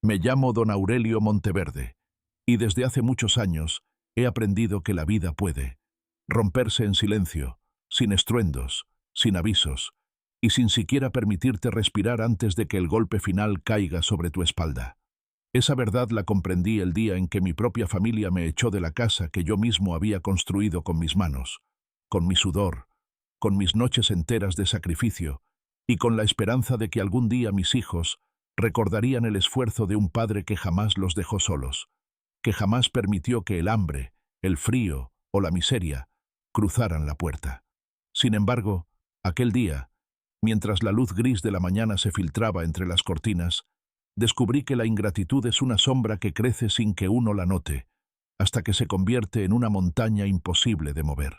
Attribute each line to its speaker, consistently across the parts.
Speaker 1: Me llamo don Aurelio Monteverde, y desde hace muchos años he aprendido que la vida puede romperse en silencio, sin estruendos, sin avisos, y sin siquiera permitirte respirar antes de que el golpe final caiga sobre tu espalda. Esa verdad la comprendí el día en que mi propia familia me echó de la casa que yo mismo había construido con mis manos, con mi sudor, con mis noches enteras de sacrificio, y con la esperanza de que algún día mis hijos recordarían el esfuerzo de un padre que jamás los dejó solos, que jamás permitió que el hambre, el frío o la miseria cruzaran la puerta. Sin embargo, aquel día, mientras la luz gris de la mañana se filtraba entre las cortinas, descubrí que la ingratitud es una sombra que crece sin que uno la note, hasta que se convierte en una montaña imposible de mover.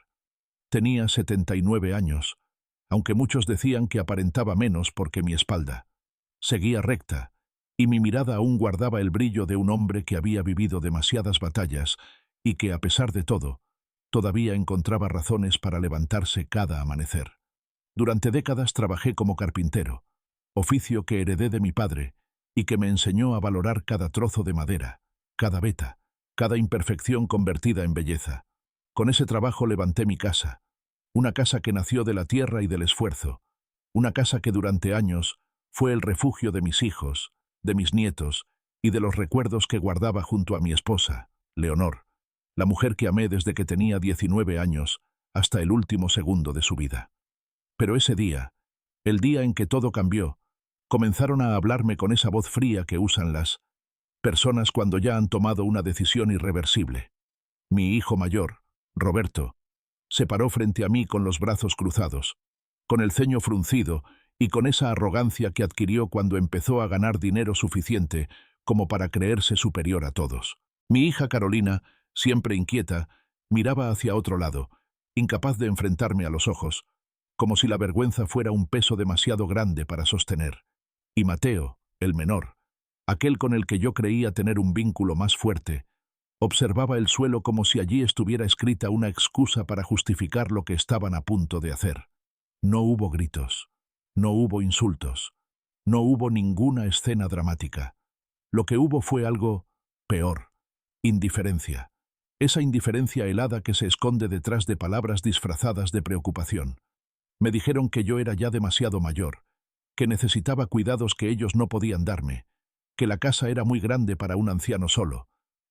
Speaker 1: Tenía 79 años, aunque muchos decían que aparentaba menos porque mi espalda seguía recta, y mi mirada aún guardaba el brillo de un hombre que había vivido demasiadas batallas y que, a pesar de todo, todavía encontraba razones para levantarse cada amanecer. Durante décadas trabajé como carpintero, oficio que heredé de mi padre y que me enseñó a valorar cada trozo de madera, cada veta, cada imperfección convertida en belleza. Con ese trabajo levanté mi casa, una casa que nació de la tierra y del esfuerzo, una casa que durante años fue el refugio de mis hijos, de mis nietos y de los recuerdos que guardaba junto a mi esposa, Leonor, la mujer que amé desde que tenía 19 años hasta el último segundo de su vida. Pero ese día, el día en que todo cambió, comenzaron a hablarme con esa voz fría que usan las personas cuando ya han tomado una decisión irreversible. Mi hijo mayor, Roberto, se paró frente a mí con los brazos cruzados, con el ceño fruncido y con esa arrogancia que adquirió cuando empezó a ganar dinero suficiente como para creerse superior a todos. Mi hija Carolina, siempre inquieta, miraba hacia otro lado, incapaz de enfrentarme a los ojos, como si la vergüenza fuera un peso demasiado grande para sostener. Y Mateo, el menor, aquel con el que yo creía tener un vínculo más fuerte, observaba el suelo como si allí estuviera escrita una excusa para justificar lo que estaban a punto de hacer. No hubo gritos, no hubo insultos, no hubo ninguna escena dramática. Lo que hubo fue algo peor: indiferencia. Esa indiferencia helada que se esconde detrás de palabras disfrazadas de preocupación. Me dijeron que yo era ya demasiado mayor, que necesitaba cuidados que ellos no podían darme, que la casa era muy grande para un anciano solo,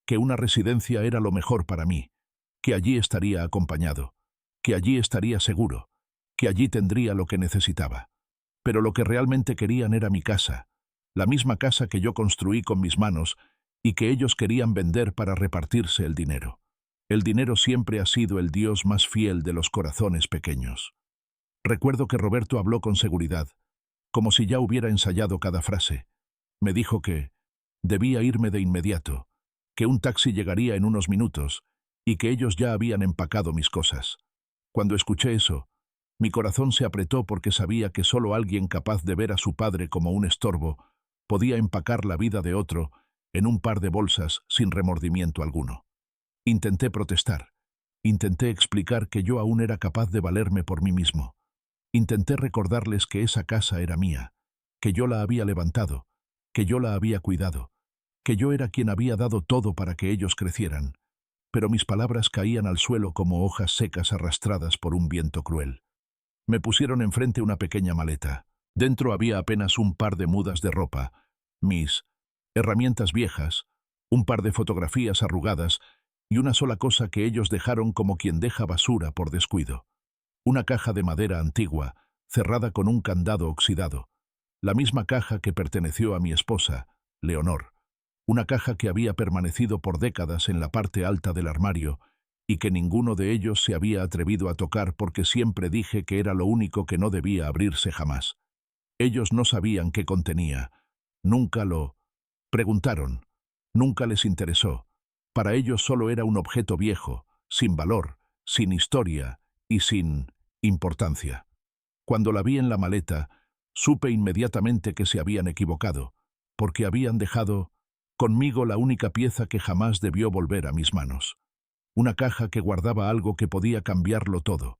Speaker 1: que una residencia era lo mejor para mí, que allí estaría acompañado, que allí estaría seguro, que allí tendría lo que necesitaba. Pero lo que realmente querían era mi casa, la misma casa que yo construí con mis manos y que ellos querían vender para repartirse el dinero. El dinero siempre ha sido el dios más fiel de los corazones pequeños. Recuerdo que Roberto habló con seguridad, como si ya hubiera ensayado cada frase. Me dijo que debía irme de inmediato, que un taxi llegaría en unos minutos y que ellos ya habían empacado mis cosas. Cuando escuché eso, mi corazón se apretó porque sabía que solo alguien capaz de ver a su padre como un estorbo podía empacar la vida de otro en un par de bolsas sin remordimiento alguno. Intenté protestar. Intenté explicar que yo aún era capaz de valerme por mí mismo. Intenté recordarles que esa casa era mía, que yo la había levantado, que yo la había cuidado, que yo era quien había dado todo para que ellos crecieran. Pero mis palabras caían al suelo como hojas secas arrastradas por un viento cruel. Me pusieron enfrente una pequeña maleta. Dentro había apenas un par de mudas de ropa, mis herramientas viejas, un par de fotografías arrugadas y una sola cosa que ellos dejaron como quien deja basura por descuido. Una caja de madera antigua, cerrada con un candado oxidado. La misma caja que perteneció a mi esposa, Leonor. Una caja que había permanecido por décadas en la parte alta del armario y que ninguno de ellos se había atrevido a tocar porque siempre dije que era lo único que no debía abrirse jamás. Ellos no sabían qué contenía. Nunca lo preguntaron. Nunca les interesó. Para ellos solo era un objeto viejo, sin valor, sin historia y sin importancia. Cuando la vi en la maleta, supe inmediatamente que se habían equivocado, porque habían dejado conmigo la única pieza que jamás debió volver a mis manos. Una caja que guardaba algo que podía cambiarlo todo,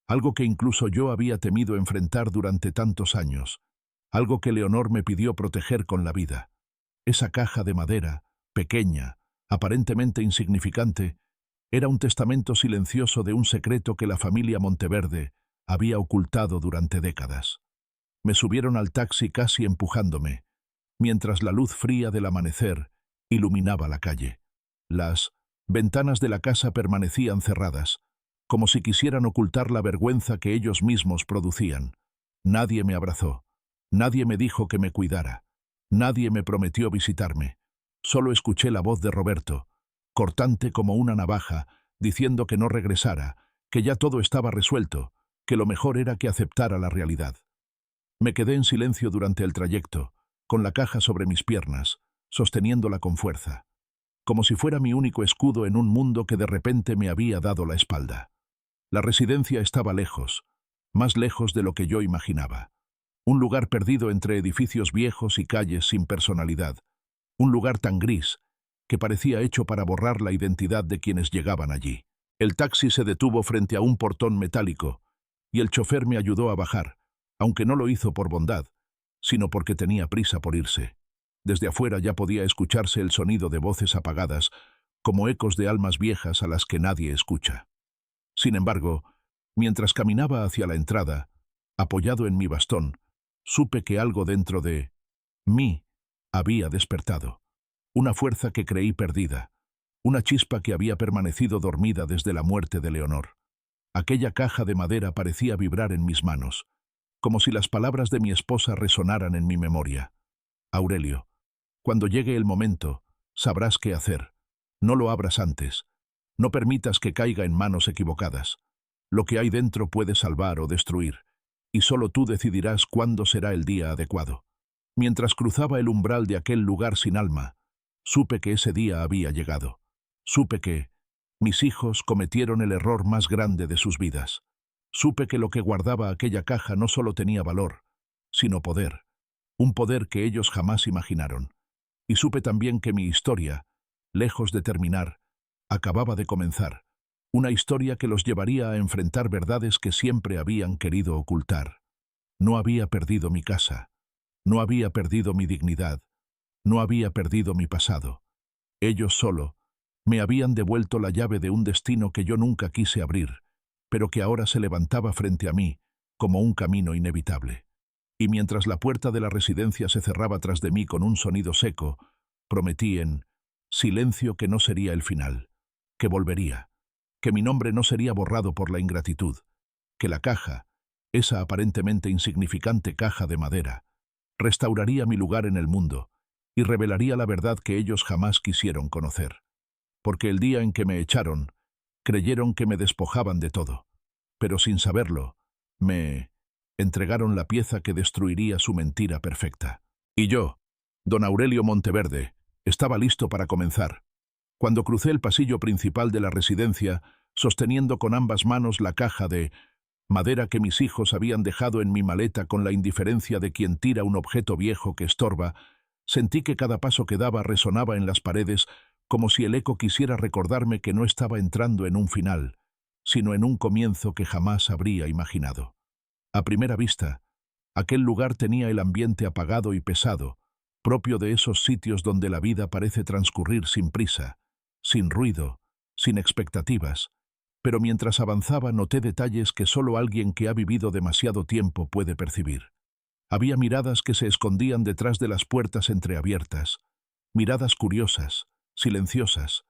Speaker 1: algo que incluso yo había temido enfrentar durante tantos años, algo que Leonor me pidió proteger con la vida. Esa caja de madera, pequeña, aparentemente insignificante, era un testamento silencioso de un secreto que la familia Monteverde había ocultado durante décadas. Me subieron al taxi casi empujándome, mientras la luz fría del amanecer iluminaba la calle. Las ventanas de la casa permanecían cerradas, como si quisieran ocultar la vergüenza que ellos mismos producían. Nadie me abrazó, nadie me dijo que me cuidara, nadie me prometió visitarme. Solo escuché la voz de Roberto, cortante como una navaja, diciendo que no regresara, que ya todo estaba resuelto, que lo mejor era que aceptara la realidad. Me quedé en silencio durante el trayecto, con la caja sobre mis piernas, sosteniéndola con fuerza, como si fuera mi único escudo en un mundo que de repente me había dado la espalda. La residencia estaba lejos, más lejos de lo que yo imaginaba. Un lugar perdido entre edificios viejos y calles sin personalidad. Un lugar tan gris que parecía hecho para borrar la identidad de quienes llegaban allí. El taxi se detuvo frente a un portón metálico y el chofer me ayudó a bajar, aunque no lo hizo por bondad, sino porque tenía prisa por irse. Desde afuera ya podía escucharse el sonido de voces apagadas, como ecos de almas viejas a las que nadie escucha. Sin embargo, mientras caminaba hacia la entrada, apoyado en mi bastón, supe que algo dentro de mí había despertado. Una fuerza que creí perdida, una chispa que había permanecido dormida desde la muerte de Leonor. Aquella caja de madera parecía vibrar en mis manos, como si las palabras de mi esposa resonaran en mi memoria. Aurelio, cuando llegue el momento, sabrás qué hacer. No lo abras antes. No permitas que caiga en manos equivocadas. Lo que hay dentro puede salvar o destruir, y solo tú decidirás cuándo será el día adecuado. Mientras cruzaba el umbral de aquel lugar sin alma, supe que ese día había llegado. Supe que mis hijos cometieron el error más grande de sus vidas. Supe que lo que guardaba aquella caja no solo tenía valor, sino poder, un poder que ellos jamás imaginaron. Y supe también que mi historia, lejos de terminar, acababa de comenzar, una historia que los llevaría a enfrentar verdades que siempre habían querido ocultar. No había perdido mi casa, no había perdido mi dignidad, no había perdido mi pasado. Ellos solo me habían devuelto la llave de un destino que yo nunca quise abrir, pero que ahora se levantaba frente a mí como un camino inevitable. Y mientras la puerta de la residencia se cerraba tras de mí con un sonido seco, prometí en silencio que no sería el final, que volvería, que mi nombre no sería borrado por la ingratitud, que la caja, esa aparentemente insignificante caja de madera, restauraría mi lugar en el mundo y revelaría la verdad que ellos jamás quisieron conocer. Porque el día en que me echaron, creyeron que me despojaban de todo, pero sin saberlo, me entregaron la pieza que destruiría su mentira perfecta. Y yo, don Aurelio Monteverde, estaba listo para comenzar. Cuando crucé el pasillo principal de la residencia, sosteniendo con ambas manos la caja de madera que mis hijos habían dejado en mi maleta con la indiferencia de quien tira un objeto viejo que estorba, sentí que cada paso que daba resonaba en las paredes como si el eco quisiera recordarme que no estaba entrando en un final, sino en un comienzo que jamás habría imaginado. A primera vista, aquel lugar tenía el ambiente apagado y pesado, propio de esos sitios donde la vida parece transcurrir sin prisa, sin ruido, sin expectativas, pero mientras avanzaba noté detalles que solo alguien que ha vivido demasiado tiempo puede percibir. Había miradas que se escondían detrás de las puertas entreabiertas, miradas curiosas, silenciosas,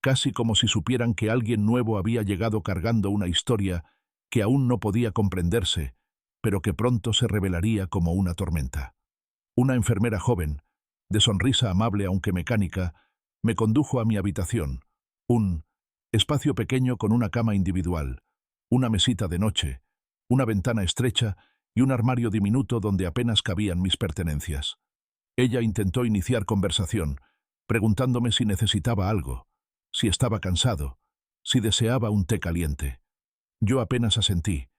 Speaker 1: casi como si supieran que alguien nuevo había llegado cargando una historia que aún no podía comprenderse, pero que pronto se revelaría como una tormenta. Una enfermera joven, de sonrisa amable aunque mecánica, me condujo a mi habitación, un espacio pequeño con una cama individual, una mesita de noche, una ventana estrecha y un armario diminuto donde apenas cabían mis pertenencias. Ella intentó iniciar conversación, preguntándome si necesitaba algo, si estaba cansado, si deseaba un té caliente. Yo apenas asentí,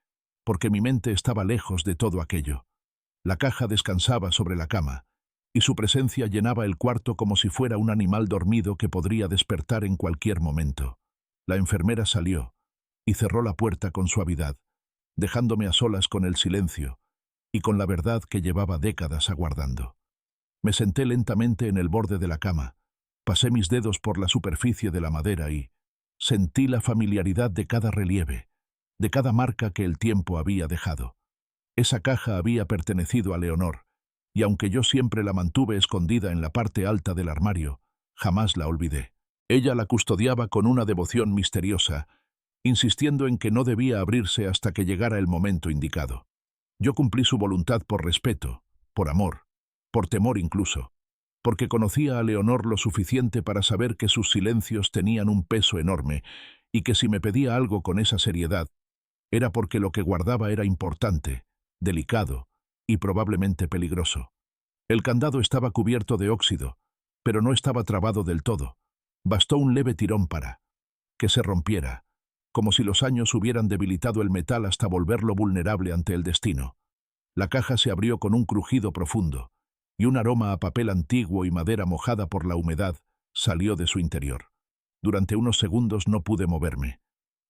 Speaker 1: porque mi mente estaba lejos de todo aquello. La caja descansaba sobre la cama, y su presencia llenaba el cuarto como si fuera un animal dormido que podría despertar en cualquier momento. La enfermera salió y cerró la puerta con suavidad, dejándome a solas con el silencio y con la verdad que llevaba décadas aguardando. Me senté lentamente en el borde de la cama, pasé mis dedos por la superficie de la madera y sentí la familiaridad de cada relieve, de cada marca que el tiempo había dejado. Esa caja había pertenecido a Leonor, y aunque yo siempre la mantuve escondida en la parte alta del armario, jamás la olvidé. Ella la custodiaba con una devoción misteriosa, insistiendo en que no debía abrirse hasta que llegara el momento indicado. Yo cumplí su voluntad por respeto, por amor, por temor incluso, porque conocía a Leonor lo suficiente para saber que sus silencios tenían un peso enorme y que si me pedía algo con esa seriedad, era porque lo que guardaba era importante, delicado y probablemente peligroso. El candado estaba cubierto de óxido, pero no estaba trabado del todo. Bastó un leve tirón para que se rompiera, como si los años hubieran debilitado el metal hasta volverlo vulnerable ante el destino. La caja se abrió con un crujido profundo, y un aroma a papel antiguo y madera mojada por la humedad salió de su interior. Durante unos segundos no pude moverme.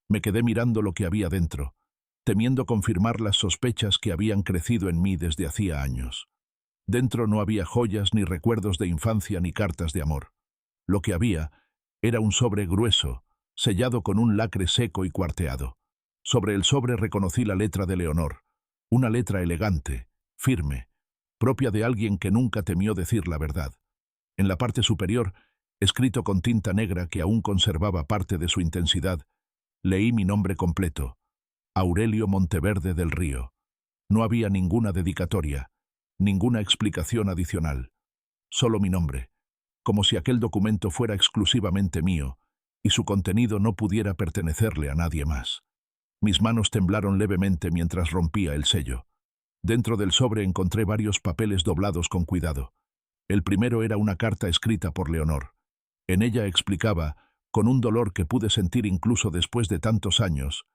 Speaker 1: Me quedé mirando lo que había dentro, temiendo confirmar las sospechas que habían crecido en mí desde hacía años. Dentro no había joyas ni recuerdos de infancia ni cartas de amor. Lo que había era un sobre grueso, sellado con un lacre seco y cuarteado. Sobre el sobre reconocí la letra de Leonor, una letra elegante, firme, propia de alguien que nunca temió decir la verdad. En la parte superior, escrito con tinta negra que aún conservaba parte de su intensidad, leí mi nombre completo, Aurelio Monteverde del Río. No había ninguna dedicatoria, ninguna explicación adicional. Solo mi nombre, como si aquel documento fuera exclusivamente mío, y su contenido no pudiera pertenecerle a nadie más. Mis manos temblaron levemente mientras rompía el sello. Dentro del sobre encontré varios papeles doblados con cuidado. El primero era una carta escrita por Leonor. En ella explicaba, con un dolor que pude sentir incluso después de tantos años,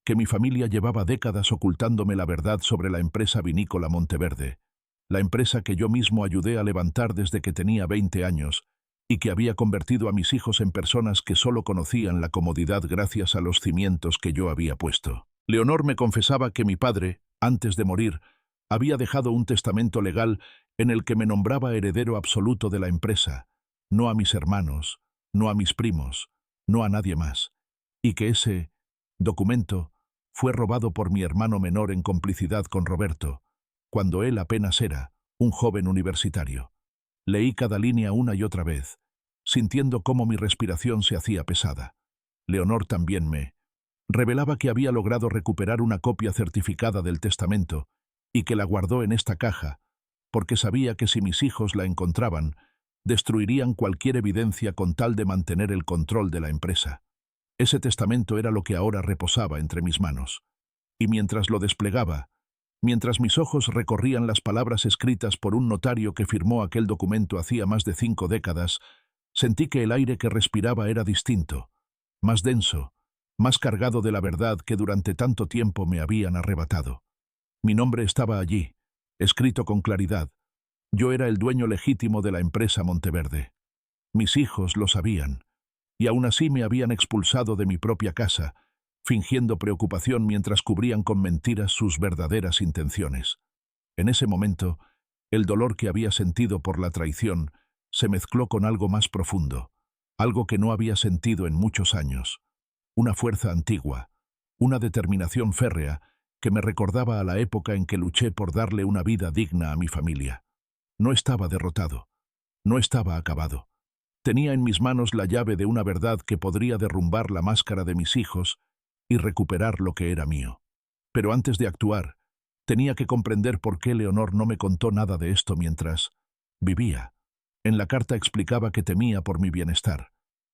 Speaker 1: que mi familia llevaba décadas ocultándome la verdad sobre la empresa vinícola Monteverde, la empresa que yo mismo ayudé a levantar desde que tenía 20 años y que había convertido a mis hijos en personas que solo conocían la comodidad gracias a los cimientos que yo había puesto. Leonor me confesaba que mi padre, antes de morir, había dejado un testamento legal en el que me nombraba heredero absoluto de la empresa, no a mis hermanos, no a mis primos, no a nadie más, y que ese documento fue robado por mi hermano menor en complicidad con Roberto, cuando él apenas era un joven universitario. Leí cada línea una y otra vez, sintiendo cómo mi respiración se hacía pesada. Leonor también me revelaba que había logrado recuperar una copia certificada del testamento y que la guardó en esta caja, porque sabía que si mis hijos la encontraban, destruirían cualquier evidencia con tal de mantener el control de la empresa. Ese testamento era lo que ahora reposaba entre mis manos, y mientras lo desplegaba, mientras mis ojos recorrían las palabras escritas por un notario que firmó aquel documento hacía más de 5 décadas, sentí que el aire que respiraba era distinto, más denso, más cargado de la verdad que durante tanto tiempo me habían arrebatado. Mi nombre estaba allí, escrito con claridad. Yo era el dueño legítimo de la empresa Monteverde. Mis hijos lo sabían, y aún así me habían expulsado de mi propia casa, fingiendo preocupación mientras cubrían con mentiras sus verdaderas intenciones. En ese momento, el dolor que había sentido por la traición se mezcló con algo más profundo, algo que no había sentido en muchos años. Una fuerza antigua, una determinación férrea que me recordaba a la época en que luché por darle una vida digna a mi familia. No estaba derrotado, no estaba acabado. Tenía en mis manos la llave de una verdad que podría derrumbar la máscara de mis hijos y recuperar lo que era mío. Pero antes de actuar, tenía que comprender por qué Leonor no me contó nada de esto mientras vivía. En la carta explicaba que temía por mi bienestar.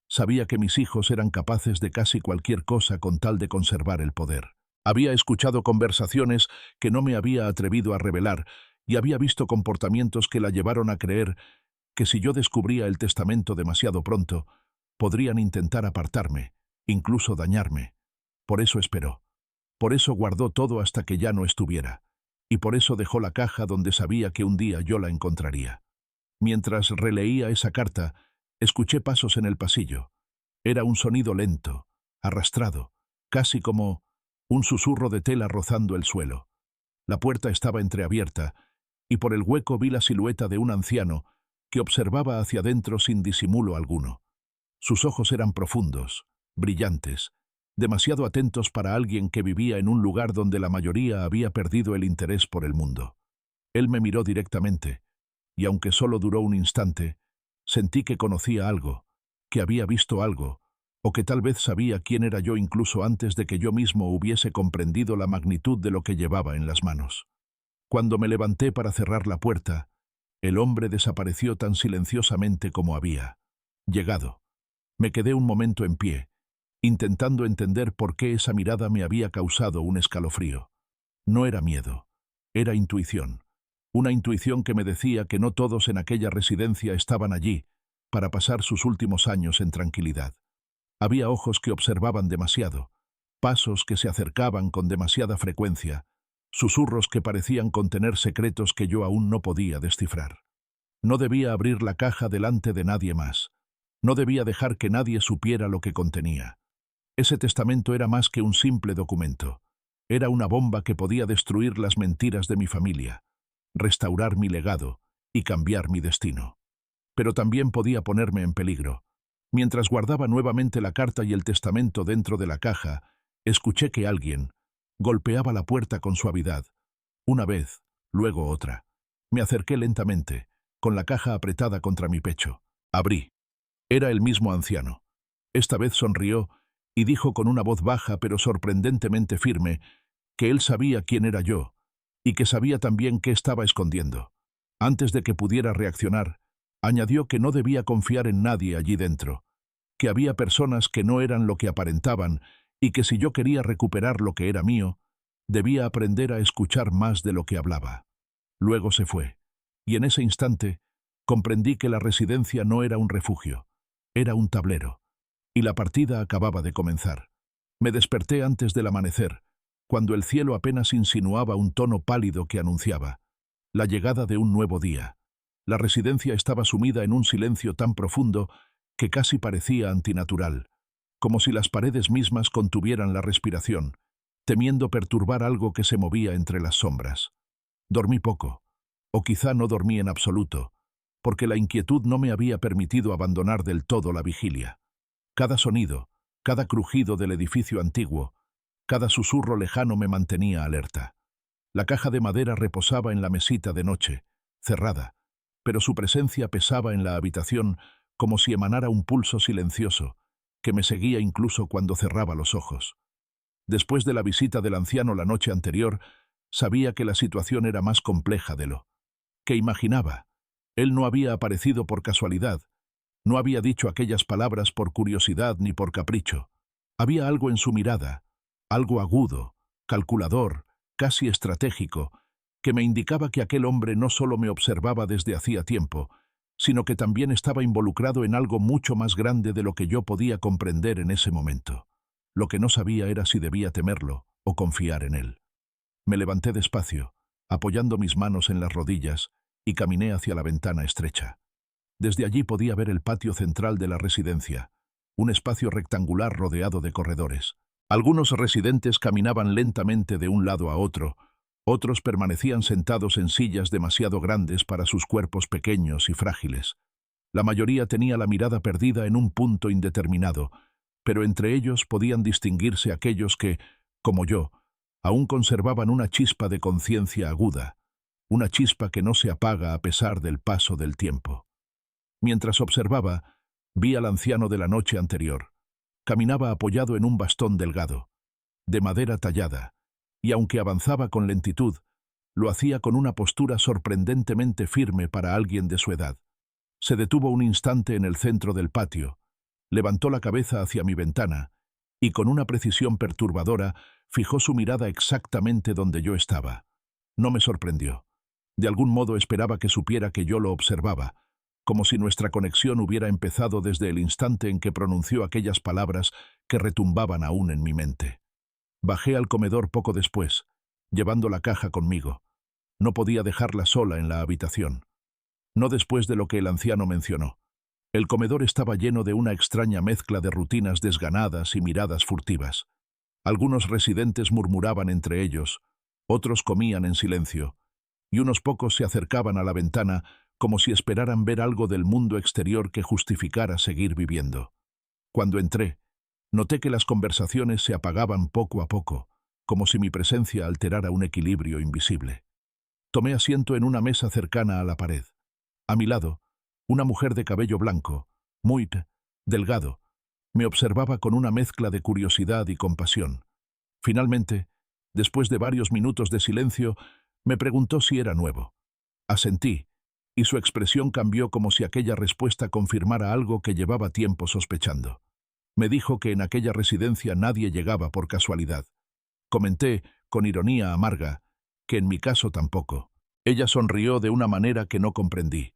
Speaker 1: Sabía que mis hijos eran capaces de casi cualquier cosa con tal de conservar el poder. Había escuchado conversaciones que no me había atrevido a revelar y había visto comportamientos que la llevaron a creer que si yo descubría el testamento demasiado pronto, podrían intentar apartarme, incluso dañarme. Por eso esperó. Por eso guardó todo hasta que ya no estuviera. Y por eso dejó la caja donde sabía que un día yo la encontraría. Mientras releía esa carta, escuché pasos en el pasillo. Era un sonido lento, arrastrado, casi como un susurro de tela rozando el suelo. La puerta estaba entreabierta, y por el hueco vi la silueta de un anciano que observaba hacia adentro sin disimulo alguno. Sus ojos eran profundos, brillantes, demasiado atentos para alguien que vivía en un lugar donde la mayoría había perdido el interés por el mundo. Él me miró directamente, y aunque solo duró un instante, sentí que conocía algo, que había visto algo, o que tal vez sabía quién era yo incluso antes de que yo mismo hubiese comprendido la magnitud de lo que llevaba en las manos. Cuando me levanté para cerrar la puerta, el hombre desapareció tan silenciosamente como había llegado. Me quedé un momento en pie, intentando entender por qué esa mirada me había causado un escalofrío. No era miedo, era intuición. Una intuición que me decía que no todos en aquella residencia estaban allí para pasar sus últimos años en tranquilidad. Había ojos que observaban demasiado, pasos que se acercaban con demasiada frecuencia, susurros que parecían contener secretos que yo aún no podía descifrar. No debía abrir la caja delante de nadie más. No debía dejar que nadie supiera lo que contenía. Ese testamento era más que un simple documento. Era una bomba que podía destruir las mentiras de mi familia, restaurar mi legado y cambiar mi destino. Pero también podía ponerme en peligro. Mientras guardaba nuevamente la carta y el testamento dentro de la caja, escuché que alguien golpeaba la puerta con suavidad. Una vez, luego otra. Me acerqué lentamente, con la caja apretada contra mi pecho. Abrí. Era el mismo anciano. Esta vez sonrió y dijo con una voz baja pero sorprendentemente firme que él sabía quién era yo y que sabía también qué estaba escondiendo. Antes de que pudiera reaccionar, añadió que no debía confiar en nadie allí dentro, que había personas que no eran lo que aparentaban y que si yo quería recuperar lo que era mío, debía aprender a escuchar más de lo que hablaba. Luego se fue, y en ese instante comprendí que la residencia no era un refugio, era un tablero, y la partida acababa de comenzar. Me desperté antes del amanecer, cuando el cielo apenas insinuaba un tono pálido que anunciaba la llegada de un nuevo día. La residencia estaba sumida en un silencio tan profundo que casi parecía antinatural, como si las paredes mismas contuvieran la respiración, temiendo perturbar algo que se movía entre las sombras. Dormí poco, o quizá no dormí en absoluto, porque la inquietud no me había permitido abandonar del todo la vigilia. Cada sonido, cada crujido del edificio antiguo, cada susurro lejano me mantenía alerta. La caja de madera reposaba en la mesita de noche, cerrada, pero su presencia pesaba en la habitación como si emanara un pulso silencioso, que me seguía incluso cuando cerraba los ojos. Después de la visita del anciano la noche anterior, sabía que la situación era más compleja de lo que imaginaba. Él no había aparecido por casualidad, no había dicho aquellas palabras por curiosidad ni por capricho. Había algo en su mirada, algo agudo, calculador, casi estratégico, que me indicaba que aquel hombre no solo me observaba desde hacía tiempo, sino que también estaba involucrado en algo mucho más grande de lo que yo podía comprender en ese momento. Lo que no sabía era si debía temerlo o confiar en él. Me levanté despacio, apoyando mis manos en las rodillas, y caminé hacia la ventana estrecha. Desde allí podía ver el patio central de la residencia, un espacio rectangular rodeado de corredores. Algunos residentes caminaban lentamente de un lado a otro, otros permanecían sentados en sillas demasiado grandes para sus cuerpos pequeños y frágiles. La mayoría tenía la mirada perdida en un punto indeterminado, pero entre ellos podían distinguirse aquellos que, como yo, aún conservaban una chispa de conciencia aguda, una chispa que no se apaga a pesar del paso del tiempo. Mientras observaba, vi al anciano de la noche anterior. Caminaba apoyado en un bastón delgado, de madera tallada, y aunque avanzaba con lentitud, lo hacía con una postura sorprendentemente firme para alguien de su edad. Se detuvo un instante en el centro del patio, levantó la cabeza hacia mi ventana, y con una precisión perturbadora fijó su mirada exactamente donde yo estaba. No me sorprendió. De algún modo esperaba que supiera que yo lo observaba, como si nuestra conexión hubiera empezado desde el instante en que pronunció aquellas palabras que retumbaban aún en mi mente. Bajé al comedor poco después, llevando la caja conmigo. No podía dejarla sola en la habitación. No después de lo que el anciano mencionó. El comedor estaba lleno de una extraña mezcla de rutinas desganadas y miradas furtivas. Algunos residentes murmuraban entre ellos, otros comían en silencio, y unos pocos se acercaban a la ventana como si esperaran ver algo del mundo exterior que justificara seguir viviendo. Cuando entré, noté que las conversaciones se apagaban poco a poco, como si mi presencia alterara un equilibrio invisible. Tomé asiento en una mesa cercana a la pared. A mi lado, una mujer de cabello blanco, muy delgado, me observaba con una mezcla de curiosidad y compasión. Finalmente, después de varios minutos de silencio, me preguntó si era nuevo. Asentí, y su expresión cambió como si aquella respuesta confirmara algo que llevaba tiempo sospechando. Me dijo que en aquella residencia nadie llegaba por casualidad. Comenté, con ironía amarga, que en mi caso tampoco. Ella sonrió de una manera que no comprendí.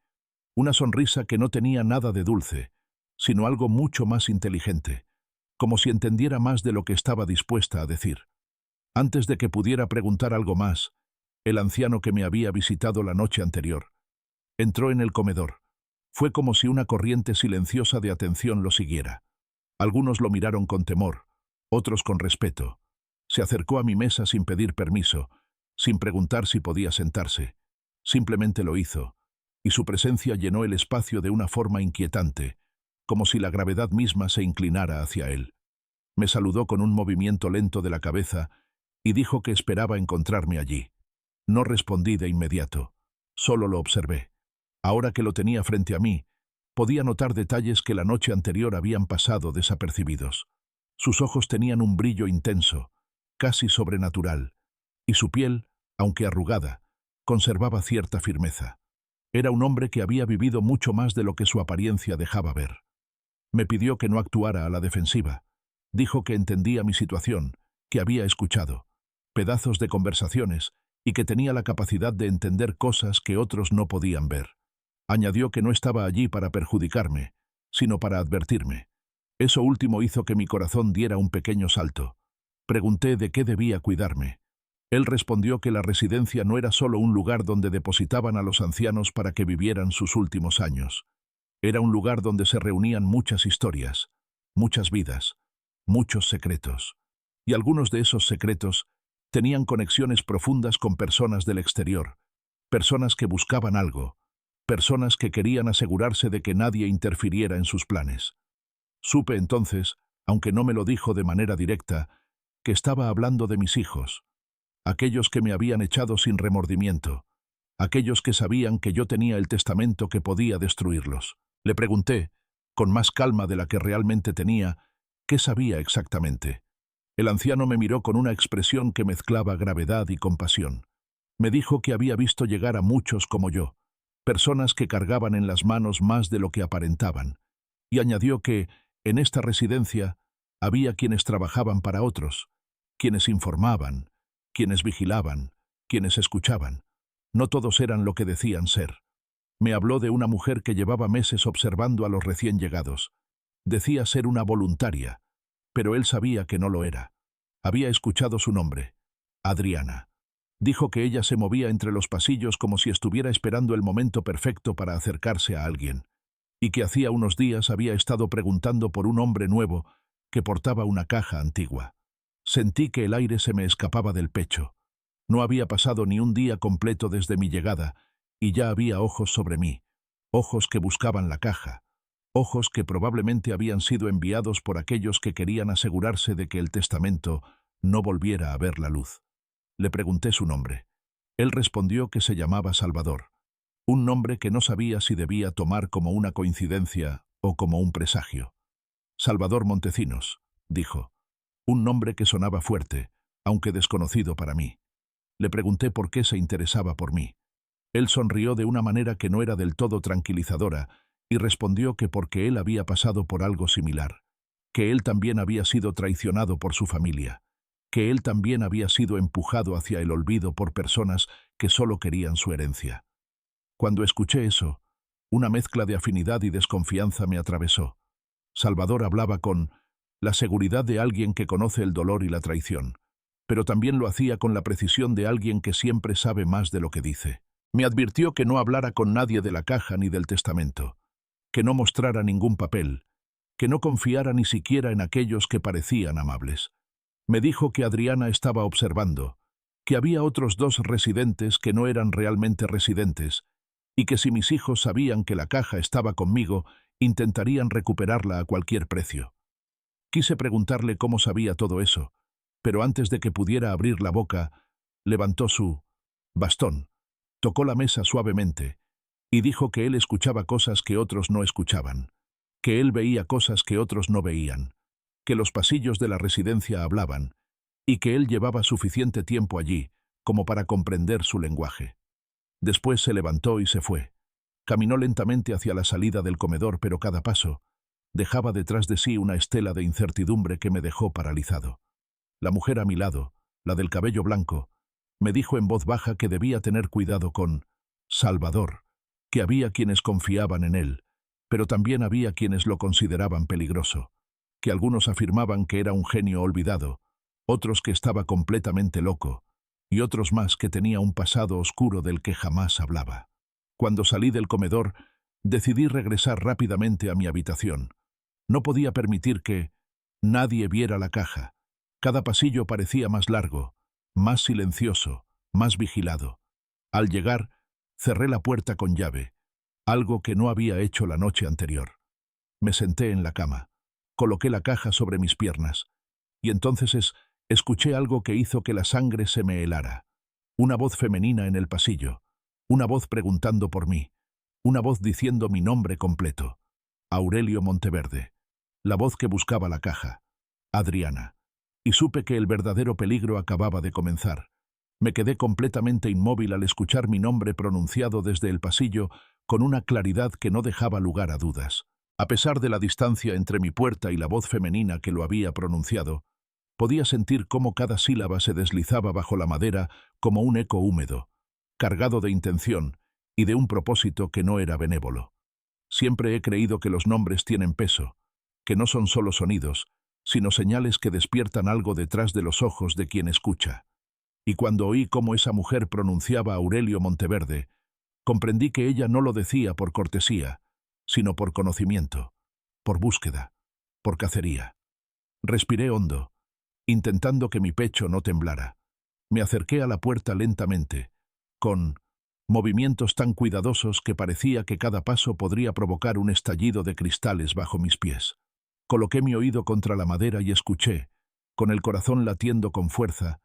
Speaker 1: Una sonrisa que no tenía nada de dulce, sino algo mucho más inteligente, como si entendiera más de lo que estaba dispuesta a decir. Antes de que pudiera preguntar algo más, el anciano que me había visitado la noche anterior entró en el comedor. Fue como si una corriente silenciosa de atención lo siguiera. Algunos lo miraron con temor, otros con respeto. Se acercó a mi mesa sin pedir permiso, sin preguntar si podía sentarse. Simplemente lo hizo, y su presencia llenó el espacio de una forma inquietante, como si la gravedad misma se inclinara hacia él. Me saludó con un movimiento lento de la cabeza y dijo que esperaba encontrarme allí. No respondí de inmediato, solo lo observé. Ahora que lo tenía frente a mí, podía notar detalles que la noche anterior habían pasado desapercibidos. Sus ojos tenían un brillo intenso, casi sobrenatural, y su piel, aunque arrugada, conservaba cierta firmeza. Era un hombre que había vivido mucho más de lo que su apariencia dejaba ver. Me pidió que no actuara a la defensiva. Dijo que entendía mi situación, que había escuchado pedazos de conversaciones y que tenía la capacidad de entender cosas que otros no podían ver. Añadió que no estaba allí para perjudicarme, sino para advertirme. Eso último hizo que mi corazón diera un pequeño salto. Pregunté de qué debía cuidarme. Él respondió que la residencia no era solo un lugar donde depositaban a los ancianos para que vivieran sus últimos años. Era un lugar donde se reunían muchas historias, muchas vidas, muchos secretos. Y algunos de esos secretos tenían conexiones profundas con personas del exterior, personas que buscaban algo, personas que querían asegurarse de que nadie interfiriera en sus planes. Supe entonces, aunque no me lo dijo de manera directa, que estaba hablando de mis hijos, aquellos que me habían echado sin remordimiento, aquellos que sabían que yo tenía el testamento que podía destruirlos. Le pregunté, con más calma de la que realmente tenía, qué sabía exactamente. El anciano me miró con una expresión que mezclaba gravedad y compasión. Me dijo que había visto llegar a muchos como yo, personas que cargaban en las manos más de lo que aparentaban, y añadió que, en esta residencia, había quienes trabajaban para otros, quienes informaban, quienes vigilaban, quienes escuchaban. No todos eran lo que decían ser. Me habló de una mujer que llevaba meses observando a los recién llegados. Decía ser una voluntaria, pero él sabía que no lo era. Había escuchado su nombre, Adriana. Dijo que ella se movía entre los pasillos como si estuviera esperando el momento perfecto para acercarse a alguien, y que hacía unos días había estado preguntando por un hombre nuevo que portaba una caja antigua. Sentí que el aire se me escapaba del pecho. No había pasado ni un día completo desde mi llegada, y ya había ojos sobre mí, ojos que buscaban la caja, ojos que probablemente habían sido enviados por aquellos que querían asegurarse de que el testamento no volviera a ver la luz. Le pregunté su nombre. Él respondió que se llamaba Salvador, un nombre que no sabía si debía tomar como una coincidencia o como un presagio. Salvador Montecinos, dijo, un nombre que sonaba fuerte, aunque desconocido para mí. Le pregunté por qué se interesaba por mí. Él sonrió de una manera que no era del todo tranquilizadora y respondió que porque él había pasado por algo similar, que él también había sido traicionado por su familia, que él también había sido empujado hacia el olvido por personas que solo querían su herencia. Cuando escuché eso, una mezcla de afinidad y desconfianza me atravesó. Salvador hablaba con la seguridad de alguien que conoce el dolor y la traición, pero también lo hacía con la precisión de alguien que siempre sabe más de lo que dice. Me advirtió que no hablara con nadie de la caja ni del testamento, que no mostrara ningún papel, que no confiara ni siquiera en aquellos que parecían amables. Me dijo que Adriana estaba observando, que había otros 2 residentes que no eran realmente residentes y que si mis hijos sabían que la caja estaba conmigo, intentarían recuperarla a cualquier precio. Quise preguntarle cómo sabía todo eso, pero antes de que pudiera abrir la boca, levantó su bastón, tocó la mesa suavemente y dijo que él escuchaba cosas que otros no escuchaban, que él veía cosas que otros no veían, que los pasillos de la residencia hablaban y que él llevaba suficiente tiempo allí como para comprender su lenguaje. Después se levantó y se fue. Caminó lentamente hacia la salida del comedor, pero cada paso dejaba detrás de sí una estela de incertidumbre que me dejó paralizado. La mujer a mi lado, la del cabello blanco, me dijo en voz baja que debía tener cuidado con Salvador, que había quienes confiaban en él, pero también había quienes lo consideraban peligroso, que algunos afirmaban que era un genio olvidado, otros que estaba completamente loco, y otros más que tenía un pasado oscuro del que jamás hablaba. Cuando salí del comedor, decidí regresar rápidamente a mi habitación. No podía permitir que nadie viera la caja. Cada pasillo parecía más largo, más silencioso, más vigilado. Al llegar, cerré la puerta con llave, algo que no había hecho la noche anterior. Me senté en la cama, coloqué la caja sobre mis piernas, y entonces escuché algo que hizo que la sangre se me helara. Una voz femenina en el pasillo, una voz preguntando por mí, una voz diciendo mi nombre completo. Aurelio Monteverde. La voz que buscaba la caja. Adriana. Y supe que el verdadero peligro acababa de comenzar. Me quedé completamente inmóvil al escuchar mi nombre pronunciado desde el pasillo con una claridad que no dejaba lugar a dudas. A pesar de la distancia entre mi puerta y la voz femenina que lo había pronunciado, podía sentir cómo cada sílaba se deslizaba bajo la madera como un eco húmedo, cargado de intención y de un propósito que no era benévolo. Siempre he creído que los nombres tienen peso, que no son solo sonidos, sino señales que despiertan algo detrás de los ojos de quien escucha. Y cuando oí cómo esa mujer pronunciaba Aurelio Monteverde, comprendí que ella no lo decía por cortesía, sino por conocimiento, por búsqueda, por cacería. Respiré hondo, intentando que mi pecho no temblara. Me acerqué a la puerta lentamente, con movimientos tan cuidadosos que parecía que cada paso podría provocar un estallido de cristales bajo mis pies. Coloqué mi oído contra la madera y escuché, con el corazón latiendo con fuerza,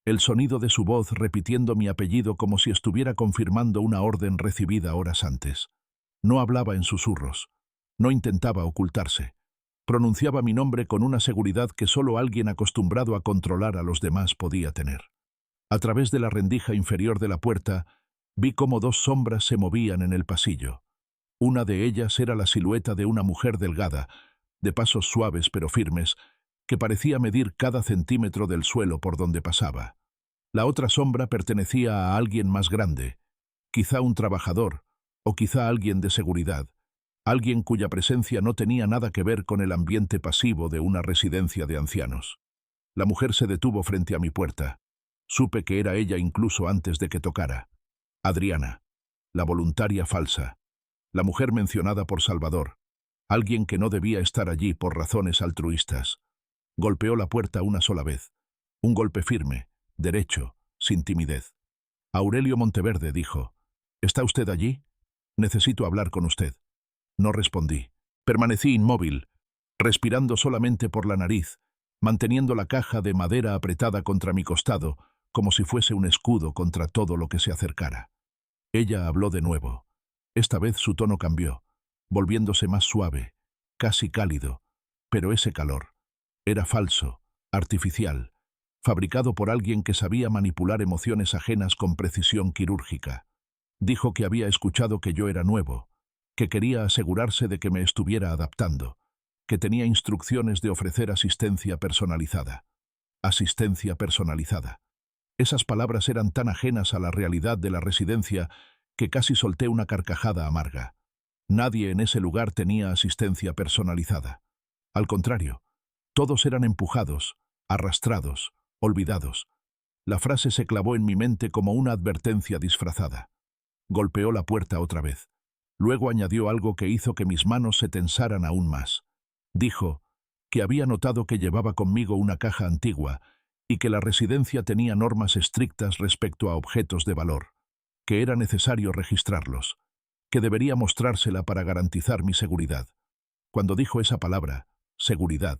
Speaker 1: el sonido de su voz repitiendo mi apellido como si estuviera confirmando una orden recibida horas antes. No hablaba en susurros, no intentaba ocultarse. Pronunciaba mi nombre con una seguridad que solo alguien acostumbrado a controlar a los demás podía tener. A través de la rendija inferior de la puerta, vi cómo dos sombras se movían en el pasillo. Una de ellas era la silueta de una mujer delgada, de pasos suaves pero firmes, que parecía medir cada centímetro del suelo por donde pasaba. La otra sombra pertenecía a alguien más grande, quizá un trabajador, o quizá alguien de seguridad, alguien cuya presencia no tenía nada que ver con el ambiente pasivo de una residencia de ancianos. La mujer se detuvo frente a mi puerta. Supe que era ella incluso antes de que tocara. Adriana, la voluntaria falsa, la mujer mencionada por Salvador, alguien que no debía estar allí por razones altruistas. Golpeó la puerta una sola vez, un golpe firme, derecho, sin timidez. Aurelio Monteverde dijo, ¿está usted allí? Necesito hablar con usted. No respondí. Permanecí inmóvil, respirando solamente por la nariz, manteniendo la caja de madera apretada contra mi costado, como si fuese un escudo contra todo lo que se acercara. Ella habló de nuevo. Esta vez su tono cambió, volviéndose más suave, casi cálido, pero ese calor era falso, artificial, fabricado por alguien que sabía manipular emociones ajenas con precisión quirúrgica. Dijo que había escuchado que yo era nuevo, que quería asegurarse de que me estuviera adaptando, que tenía instrucciones de ofrecer asistencia personalizada. Asistencia personalizada. Esas palabras eran tan ajenas a la realidad de la residencia que casi solté una carcajada amarga. Nadie en ese lugar tenía asistencia personalizada. Al contrario, todos eran empujados, arrastrados, olvidados. La frase se clavó en mi mente como una advertencia disfrazada. Golpeó la puerta otra vez. Luego añadió algo que hizo que mis manos se tensaran aún más. Dijo que había notado que llevaba conmigo una caja antigua y que la residencia tenía normas estrictas respecto a objetos de valor, que era necesario registrarlos. que debería mostrársela para garantizar mi seguridad. Cuando dijo esa palabra, seguridad,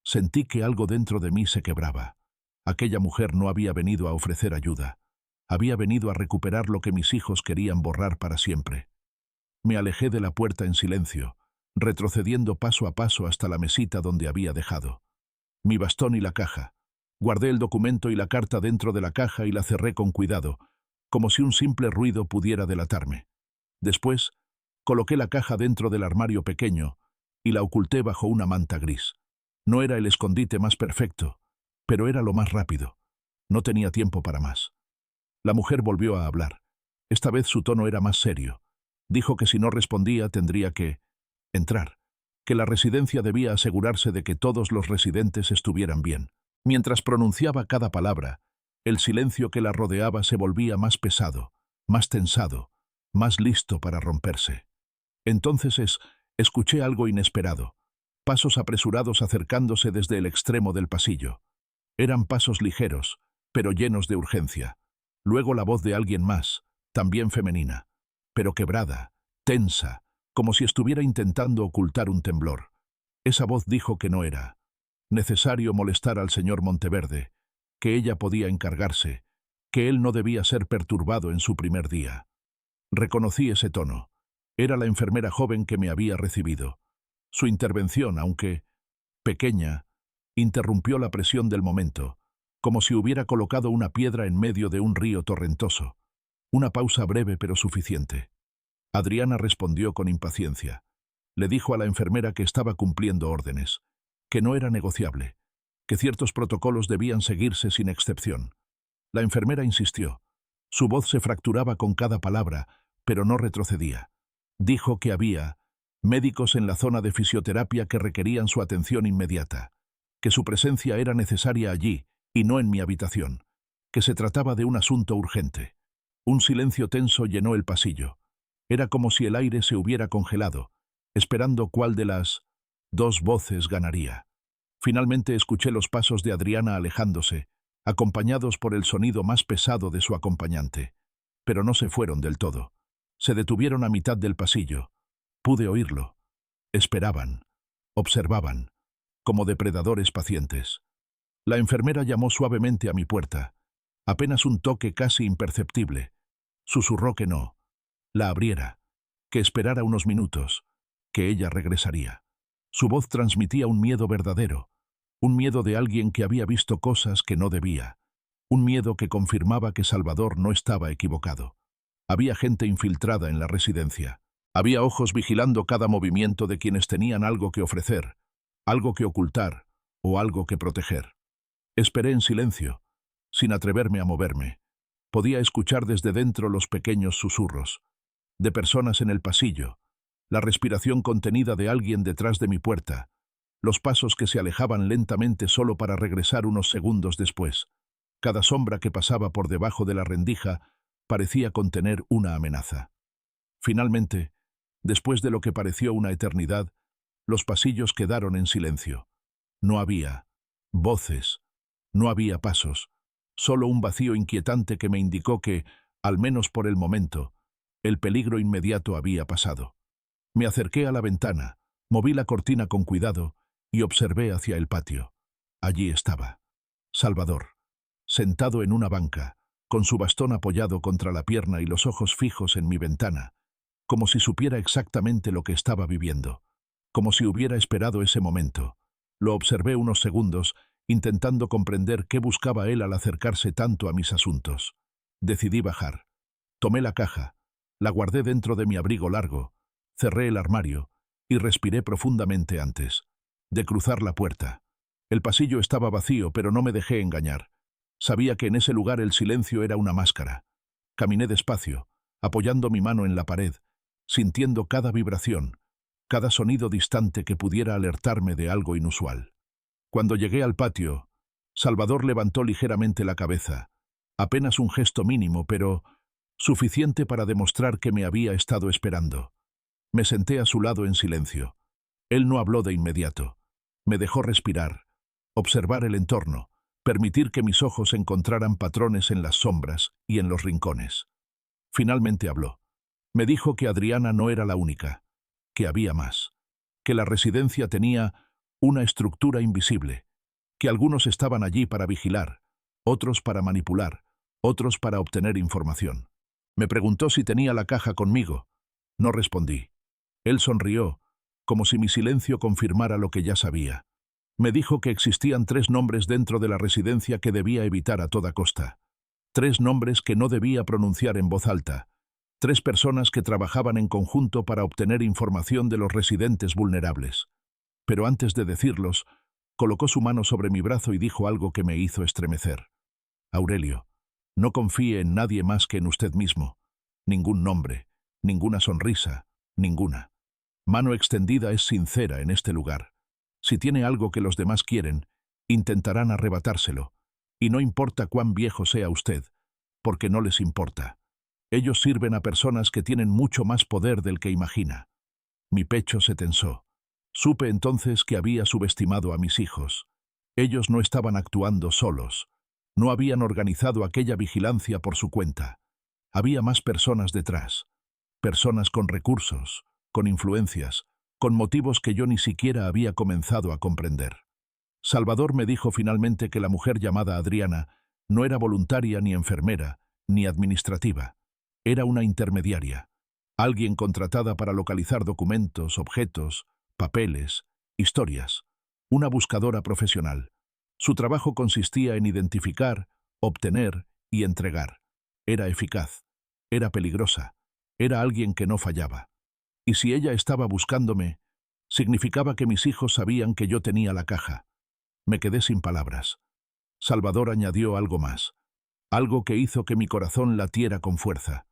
Speaker 1: sentí que algo dentro de mí se quebraba. Aquella mujer no había venido a ofrecer ayuda. Había venido a recuperar lo que mis hijos querían borrar para siempre. Me alejé de la puerta en silencio, retrocediendo paso a paso hasta la mesita donde había dejado mi bastón y la caja. Guardé el documento y la carta dentro de la caja y la cerré con cuidado, como si un simple ruido pudiera delatarme. Después, coloqué la caja dentro del armario pequeño y la oculté bajo una manta gris. No era el escondite más perfecto, pero era lo más rápido. No tenía tiempo para más. La mujer volvió a hablar. Esta vez su tono era más serio. Dijo que si no respondía tendría que entrar, que la residencia debía asegurarse de que todos los residentes estuvieran bien. Mientras pronunciaba cada palabra, el silencio que la rodeaba se volvía más pesado, más tensado, más listo para romperse. Entonces escuché algo inesperado, pasos apresurados acercándose desde el extremo del pasillo. Eran pasos ligeros, pero llenos de urgencia. Luego la voz de alguien más, también femenina, pero quebrada, tensa, como si estuviera intentando ocultar un temblor. Esa voz dijo que no era necesario molestar al señor Monteverde, que ella podía encargarse, que él no debía ser perturbado en su primer día. Reconocí ese tono. Era la enfermera joven que me había recibido. Su intervención, aunque pequeña, interrumpió la presión del momento, como si hubiera colocado una piedra en medio de un río torrentoso. Una pausa breve pero suficiente. Adriana respondió con impaciencia. Le dijo a la enfermera que estaba cumpliendo órdenes, que no era negociable, que ciertos protocolos debían seguirse sin excepción. La enfermera insistió. Su voz se fracturaba con cada palabra, pero no retrocedía. Dijo que había médicos en la zona de fisioterapia que requerían su atención inmediata, que su presencia era necesaria allí y no en mi habitación, que se trataba de un asunto urgente. Un silencio tenso llenó el pasillo. Era como si el aire se hubiera congelado, esperando cuál de las dos voces ganaría. Finalmente escuché los pasos de Adriana alejándose, acompañados por el sonido más pesado de su acompañante. Pero no se fueron del todo. Se detuvieron a mitad del pasillo. Pude oírlo. Esperaban. Observaban. Como depredadores pacientes. La enfermera llamó suavemente a mi puerta. Apenas un toque casi imperceptible. Susurró que no la abriera, que esperara unos minutos, que ella regresaría. Su voz transmitía un miedo verdadero, un miedo de alguien que había visto cosas que no debía, un miedo que confirmaba que Salvador no estaba equivocado. Había gente infiltrada en la residencia. Había ojos vigilando cada movimiento de quienes tenían algo que ofrecer, algo que ocultar o algo que proteger. Esperé en silencio, sin atreverme a moverme. Podía escuchar desde dentro los pequeños susurros de personas en el pasillo, la respiración contenida de alguien detrás de mi puerta, los pasos que se alejaban lentamente solo para regresar unos segundos después. Cada sombra que pasaba por debajo de la rendija parecía contener una amenaza. Finalmente, después de lo que pareció una eternidad, los pasillos quedaron en silencio. No había voces, no había pasos, solo un vacío inquietante que me indicó que, al menos por el momento, el peligro inmediato había pasado. Me acerqué a la ventana, moví la cortina con cuidado y observé hacia el patio. Allí estaba Salvador, sentado en una banca, con su bastón apoyado contra la pierna y los ojos fijos en mi ventana, como si supiera exactamente lo que estaba viviendo, como si hubiera esperado ese momento. Lo observé unos segundos, intentando comprender qué buscaba él al acercarse tanto a mis asuntos. Decidí bajar. Tomé la caja, la guardé dentro de mi abrigo largo, cerré el armario y respiré profundamente antes de cruzar la puerta. El pasillo estaba vacío, pero no me dejé engañar. Sabía que en ese lugar el silencio era una máscara. Caminé despacio, apoyando mi mano en la pared, sintiendo cada vibración, cada sonido distante que pudiera alertarme de algo inusual. Cuando llegué al patio, Salvador levantó ligeramente la cabeza, apenas un gesto mínimo, pero suficiente para demostrar que me había estado esperando. Me senté a su lado en silencio. Él no habló de inmediato. Me dejó respirar, observar el entorno, permitir que mis ojos encontraran patrones en las sombras y en los rincones. Finalmente habló. Me dijo que Adriana no era la única, que había más, que la residencia tenía una estructura invisible, que algunos estaban allí para vigilar, otros para manipular, otros para obtener información. Me preguntó si tenía la caja conmigo. No respondí. Él sonrió, como si mi silencio confirmara lo que ya sabía. Me dijo que existían 3 nombres dentro de la residencia que debía evitar a toda costa. 3 nombres que no debía pronunciar en voz alta. 3 personas que trabajaban en conjunto para obtener información de los residentes vulnerables. Pero antes de decirlos, colocó su mano sobre mi brazo y dijo algo que me hizo estremecer. Aurelio, no confíe en nadie más que en usted mismo. Ningún nombre, ninguna sonrisa, ninguna. Mano extendida es sincera en este lugar. Si tiene algo que los demás quieren, intentarán arrebatárselo. Y no importa cuán viejo sea usted, porque no les importa. Ellos sirven a personas que tienen mucho más poder del que imagina. Mi pecho se tensó. Supe entonces que había subestimado a mis hijos. Ellos no estaban actuando solos. No habían organizado aquella vigilancia por su cuenta. Había más personas detrás. Personas con recursos, con influencias, con motivos que yo ni siquiera había comenzado a comprender. Salvador me dijo finalmente que la mujer llamada Adriana no era voluntaria ni enfermera, ni administrativa. Era una intermediaria, alguien contratada para localizar documentos, objetos, papeles, historias, una buscadora profesional. Su trabajo consistía en identificar, obtener y entregar. Era eficaz, era peligrosa, era alguien que no fallaba. Y si ella estaba buscándome, significaba que mis hijos sabían que yo tenía la caja. Me quedé sin palabras. Salvador añadió algo más, algo que hizo que mi corazón latiera con fuerza.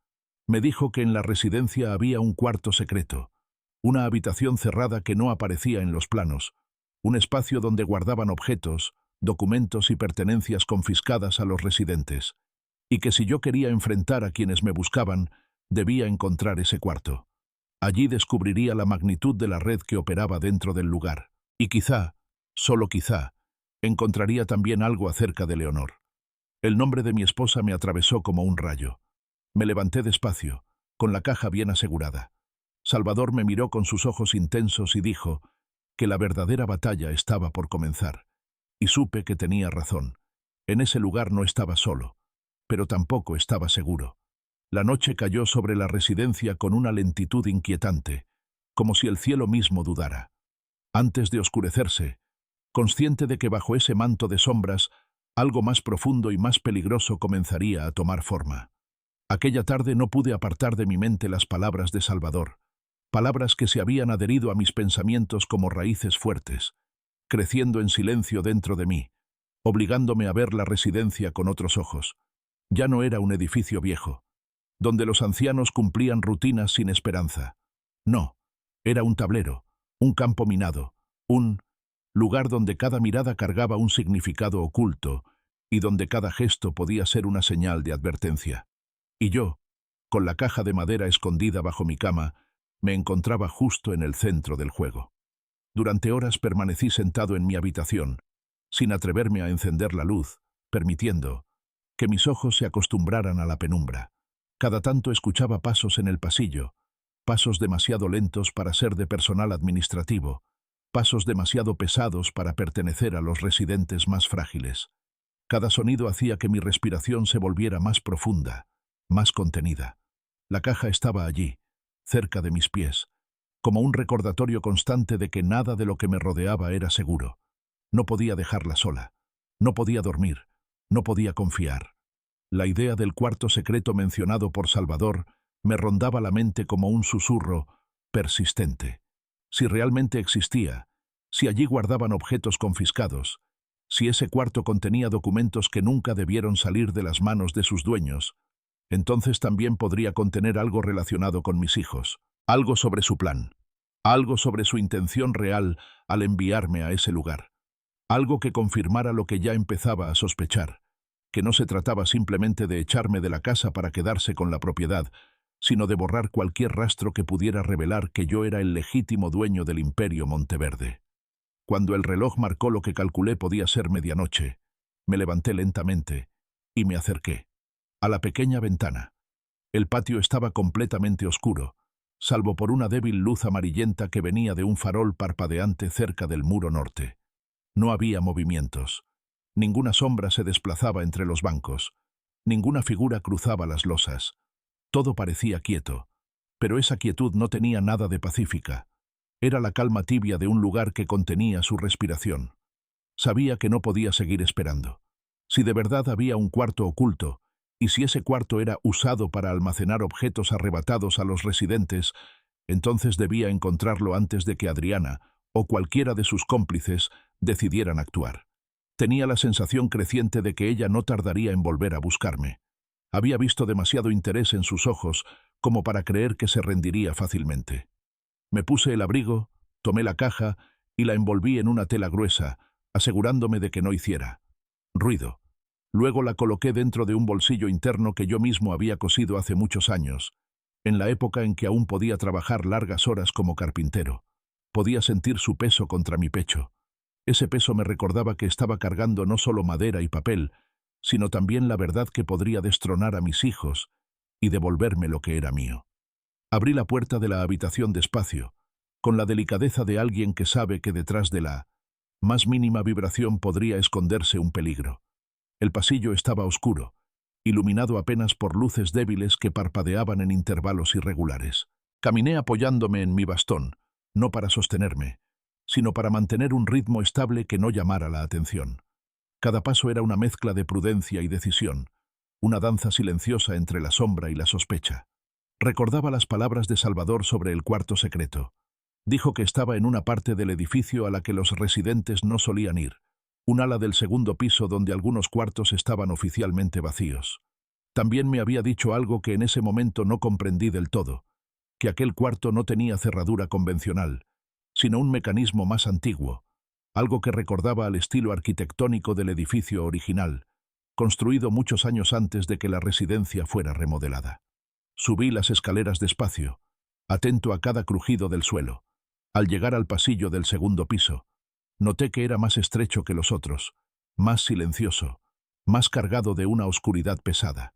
Speaker 1: Me dijo que en la residencia había un cuarto secreto, una habitación cerrada que no aparecía en los planos, un espacio donde guardaban objetos, documentos y pertenencias confiscadas a los residentes, y que si yo quería enfrentar a quienes me buscaban, debía encontrar ese cuarto. Allí descubriría la magnitud de la red que operaba dentro del lugar, y quizá, solo quizá, encontraría también algo acerca de Leonor. El nombre de mi esposa me atravesó como un rayo. Me levanté despacio, con la caja bien asegurada. Salvador me miró con sus ojos intensos y dijo que la verdadera batalla estaba por comenzar. Y supe que tenía razón. En ese lugar no estaba solo, pero tampoco estaba seguro. La noche cayó sobre la residencia con una lentitud inquietante, como si el cielo mismo dudara. Antes de oscurecerse, consciente de que bajo ese manto de sombras, algo más profundo y más peligroso comenzaría a tomar forma. Aquella tarde no pude apartar de mi mente las palabras de Salvador, palabras que se habían adherido a mis pensamientos como raíces fuertes, creciendo en silencio dentro de mí, obligándome a ver la residencia con otros ojos. Ya no era un edificio viejo, donde los ancianos cumplían rutinas sin esperanza. No, era un tablero, un campo minado, un lugar donde cada mirada cargaba un significado oculto y donde cada gesto podía ser una señal de advertencia. Y yo, con la caja de madera escondida bajo mi cama, me encontraba justo en el centro del juego. Durante horas permanecí sentado en mi habitación, sin atreverme a encender la luz, permitiendo que mis ojos se acostumbraran a la penumbra. Cada tanto escuchaba pasos en el pasillo, pasos demasiado lentos para ser de personal administrativo, pasos demasiado pesados para pertenecer a los residentes más frágiles. Cada sonido hacía que mi respiración se volviera más profunda, más contenida. La caja estaba allí, cerca de mis pies, como un recordatorio constante de que nada de lo que me rodeaba era seguro. No podía dejarla sola, no podía dormir, no podía confiar. La idea del cuarto secreto mencionado por Salvador me rondaba la mente como un susurro persistente. Si realmente existía, si allí guardaban objetos confiscados, si ese cuarto contenía documentos que nunca debieron salir de las manos de sus dueños, entonces también podría contener algo relacionado con mis hijos, algo sobre su plan, algo sobre su intención real al enviarme a ese lugar, algo que confirmara lo que ya empezaba a sospechar, que no se trataba simplemente de echarme de la casa para quedarse con la propiedad, sino de borrar cualquier rastro que pudiera revelar que yo era el legítimo dueño del Imperio Monteverde. Cuando el reloj marcó lo que calculé podía ser medianoche, me levanté lentamente y me acerqué a la pequeña ventana. El patio estaba completamente oscuro, salvo por una débil luz amarillenta que venía de un farol parpadeante cerca del muro norte. No había movimientos. Ninguna sombra se desplazaba entre los bancos. Ninguna figura cruzaba las losas. Todo parecía quieto, pero esa quietud no tenía nada de pacífica. Era la calma tibia de un lugar que contenía su respiración. Sabía que no podía seguir esperando. Si de verdad había un cuarto oculto, y si ese cuarto era usado para almacenar objetos arrebatados a los residentes, entonces debía encontrarlo antes de que Adriana o cualquiera de sus cómplices decidieran actuar. Tenía la sensación creciente de que ella no tardaría en volver a buscarme. Había visto demasiado interés en sus ojos como para creer que se rendiría fácilmente. Me puse el abrigo, tomé la caja y la envolví en una tela gruesa, asegurándome de que no hiciera ruido. Luego la coloqué dentro de un bolsillo interno que yo mismo había cosido hace muchos años, en la época en que aún podía trabajar largas horas como carpintero. Podía sentir su peso contra mi pecho. Ese peso me recordaba que estaba cargando no solo madera y papel, sino también la verdad que podría destronar a mis hijos y devolverme lo que era mío. Abrí la puerta de la habitación despacio, con la delicadeza de alguien que sabe que detrás de la más mínima vibración podría esconderse un peligro. El pasillo estaba oscuro, iluminado apenas por luces débiles que parpadeaban en intervalos irregulares. Caminé apoyándome en mi bastón, no para sostenerme, sino para mantener un ritmo estable que no llamara la atención. Cada paso era una mezcla de prudencia y decisión, una danza silenciosa entre la sombra y la sospecha. Recordaba las palabras de Salvador sobre el cuarto secreto. Dijo que estaba en una parte del edificio a la que los residentes no solían ir, un ala del segundo piso donde algunos cuartos estaban oficialmente vacíos. También me había dicho algo que en ese momento no comprendí del todo, que aquel cuarto no tenía cerradura convencional, sino un mecanismo más antiguo, algo que recordaba al estilo arquitectónico del edificio original, construido muchos años antes de que la residencia fuera remodelada. Subí las escaleras despacio, atento a cada crujido del suelo. Al llegar al pasillo del segundo piso, noté que era más estrecho que los otros, más silencioso, más cargado de una oscuridad pesada.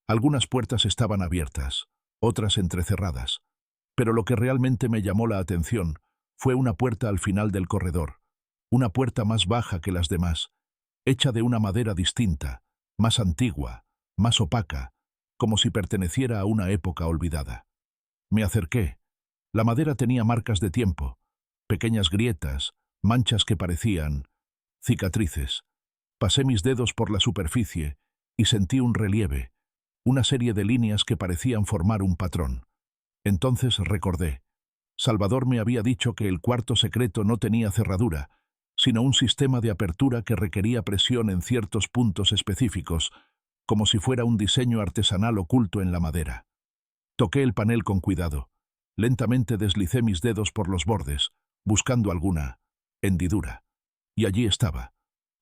Speaker 1: Algunas puertas estaban abiertas, otras entrecerradas, pero lo que realmente me llamó la atención fue una puerta al final del corredor, una puerta más baja que las demás, hecha de una madera distinta, más antigua, más opaca, como si perteneciera a una época olvidada. Me acerqué. La madera tenía marcas de tiempo, pequeñas grietas, manchas que parecían cicatrices. Pasé mis dedos por la superficie y sentí un relieve, una serie de líneas que parecían formar un patrón. Entonces recordé. Salvador me había dicho que el cuarto secreto no tenía cerradura, sino un sistema de apertura que requería presión en ciertos puntos específicos, como si fuera un diseño artesanal oculto en la madera. Toqué el panel con cuidado. Lentamente deslicé mis dedos por los bordes, buscando alguna hendidura. Y allí estaba,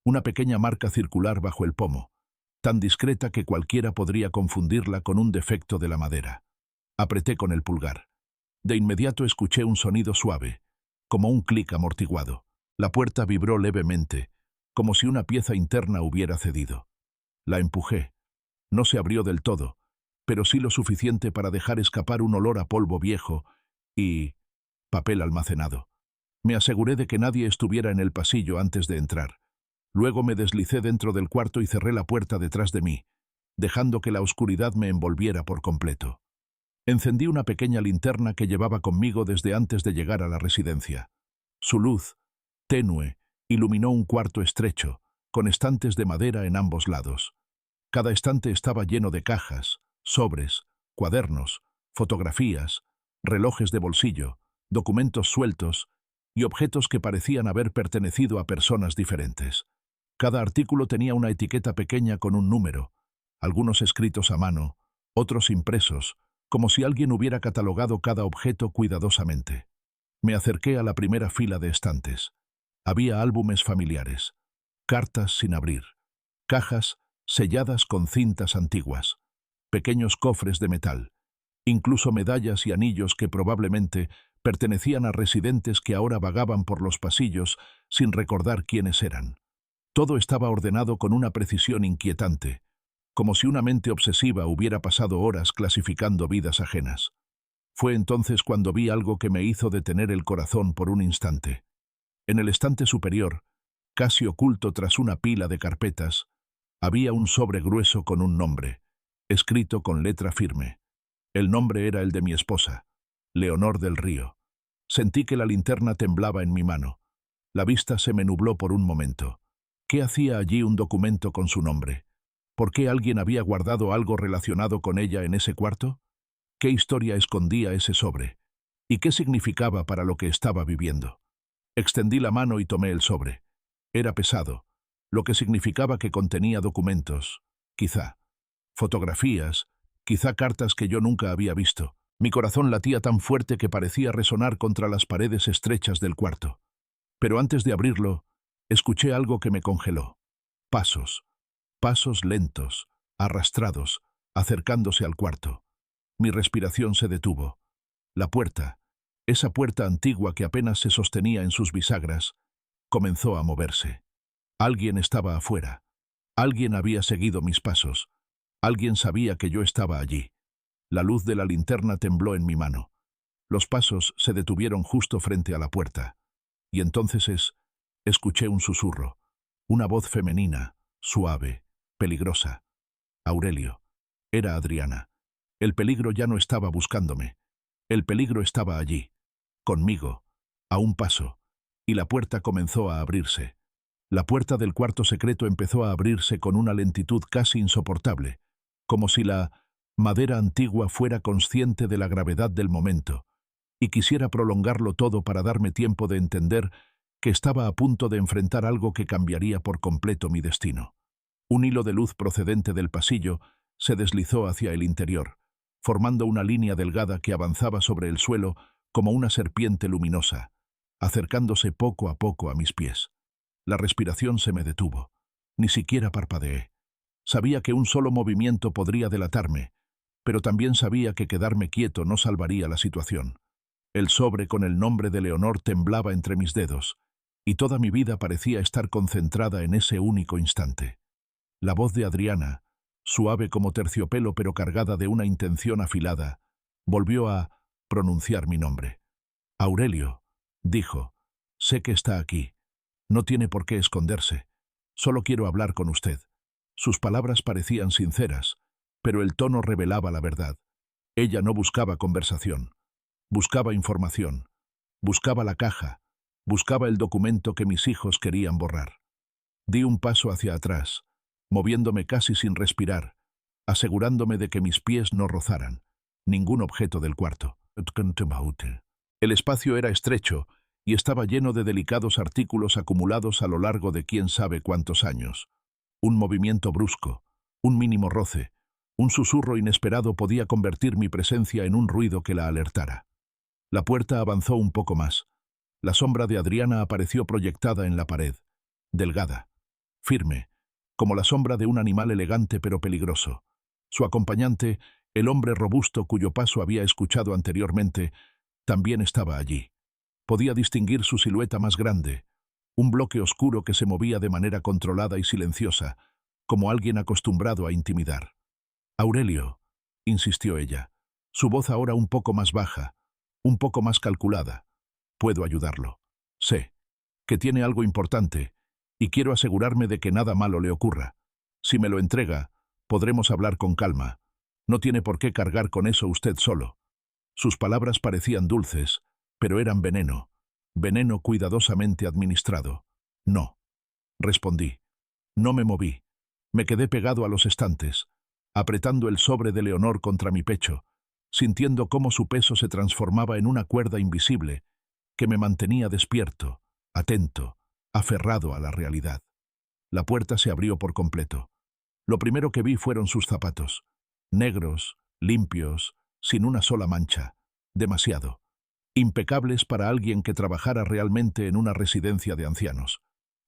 Speaker 1: una pequeña marca circular bajo el pomo, tan discreta que cualquiera podría confundirla con un defecto de la madera. Apreté con el pulgar. De inmediato escuché un sonido suave, como un clic amortiguado. La puerta vibró levemente, como si una pieza interna hubiera cedido. La empujé. No se abrió del todo, pero sí lo suficiente para dejar escapar un olor a polvo viejo y papel almacenado. Me aseguré de que nadie estuviera en el pasillo antes de entrar. Luego me deslicé dentro del cuarto y cerré la puerta detrás de mí, dejando que la oscuridad me envolviera por completo. Encendí una pequeña linterna que llevaba conmigo desde antes de llegar a la residencia. Su luz, tenue, iluminó un cuarto estrecho, con estantes de madera en ambos lados. Cada estante estaba lleno de cajas, sobres, cuadernos, fotografías, relojes de bolsillo, documentos sueltos y objetos que parecían haber pertenecido a personas diferentes. Cada artículo tenía una etiqueta pequeña con un número, algunos escritos a mano, otros impresos, como si alguien hubiera catalogado cada objeto cuidadosamente. Me acerqué a la primera fila de estantes. Había álbumes familiares, cartas sin abrir, cajas selladas con cintas antiguas, pequeños cofres de metal, incluso medallas y anillos que probablemente pertenecían a residentes que ahora vagaban por los pasillos sin recordar quiénes eran. Todo estaba ordenado con una precisión inquietante, como si una mente obsesiva hubiera pasado horas clasificando vidas ajenas. Fue entonces cuando vi algo que me hizo detener el corazón por un instante. En el estante superior, casi oculto tras una pila de carpetas, había un sobre grueso con un nombre, escrito con letra firme. El nombre era el de mi esposa, Leonor del Río. Sentí que la linterna temblaba en mi mano. La vista se me nubló por un momento. ¿Qué hacía allí un documento con su nombre? ¿Por qué alguien había guardado algo relacionado con ella en ese cuarto? ¿Qué historia escondía ese sobre? ¿Y qué significaba para lo que estaba viviendo? Extendí la mano y tomé el sobre. Era pesado, lo que significaba que contenía documentos, quizá fotografías, quizá cartas que yo nunca había visto. Mi corazón latía tan fuerte que parecía resonar contra las paredes estrechas del cuarto. Pero antes de abrirlo, escuché algo que me congeló. Pasos. Pasos lentos, arrastrados, acercándose al cuarto. Mi respiración se detuvo. La puerta, esa puerta antigua que apenas se sostenía en sus bisagras, comenzó a moverse. Alguien estaba afuera. Alguien había seguido mis pasos. Alguien sabía que yo estaba allí. La luz de la linterna tembló en mi mano. Los pasos se detuvieron justo frente a la puerta. Y entonces escuché un susurro, una voz femenina, suave, peligrosa. Aurelio. Era Adriana. El peligro ya no estaba buscándome. El peligro estaba allí, conmigo, a un paso, y la puerta comenzó a abrirse. La puerta del cuarto secreto empezó a abrirse con una lentitud casi insoportable, como si la madera antigua fuera consciente de la gravedad del momento, y quisiera prolongarlo todo para darme tiempo de entender que estaba a punto de enfrentar algo que cambiaría por completo mi destino. Un hilo de luz procedente del pasillo se deslizó hacia el interior, formando una línea delgada que avanzaba sobre el suelo como una serpiente luminosa, acercándose poco a poco a mis pies. La respiración se me detuvo. Ni siquiera parpadeé. Sabía que un solo movimiento podría delatarme, pero también sabía que quedarme quieto no salvaría la situación. El sobre con el nombre de Leonor temblaba entre mis dedos, y toda mi vida parecía estar concentrada en ese único instante. La voz de Adriana, suave como terciopelo pero cargada de una intención afilada, volvió a pronunciar mi nombre. Aurelio, dijo, sé que está aquí. No tiene por qué esconderse. Solo quiero hablar con usted. Sus palabras parecían sinceras, pero el tono revelaba la verdad. Ella no buscaba conversación. Buscaba información. Buscaba la caja. Buscaba el documento que mis hijos querían borrar. Di un paso hacia atrás, moviéndome casi sin respirar, asegurándome de que mis pies no rozaran ningún objeto del cuarto. El espacio era estrecho y estaba lleno de delicados artículos acumulados a lo largo de quién sabe cuántos años. Un movimiento brusco, un mínimo roce, un susurro inesperado podía convertir mi presencia en un ruido que la alertara. La puerta avanzó un poco más. La sombra de Adriana apareció proyectada en la pared, delgada, firme, como la sombra de un animal elegante pero peligroso. Su acompañante, el hombre robusto cuyo paso había escuchado anteriormente, también estaba allí. Podía distinguir su silueta más grande, un bloque oscuro que se movía de manera controlada y silenciosa, como alguien acostumbrado a intimidar. «Aurelio», insistió ella, su voz ahora un poco más baja, un poco más calculada. «Puedo ayudarlo. Sé que tiene algo importante, y quiero asegurarme de que nada malo le ocurra. Si me lo entrega, podremos hablar con calma. No tiene por qué cargar con eso usted solo». Sus palabras parecían dulces, pero eran veneno, veneno cuidadosamente administrado. «No», respondí. No me moví. Me quedé pegado a los estantes, apretando el sobre de Leonor contra mi pecho, sintiendo cómo su peso se transformaba en una cuerda invisible que me mantenía despierto, atento, aferrado a la realidad. La puerta se abrió por completo. Lo primero que vi fueron sus zapatos, negros, limpios, sin una sola mancha, demasiado, impecables para alguien que trabajara realmente en una residencia de ancianos.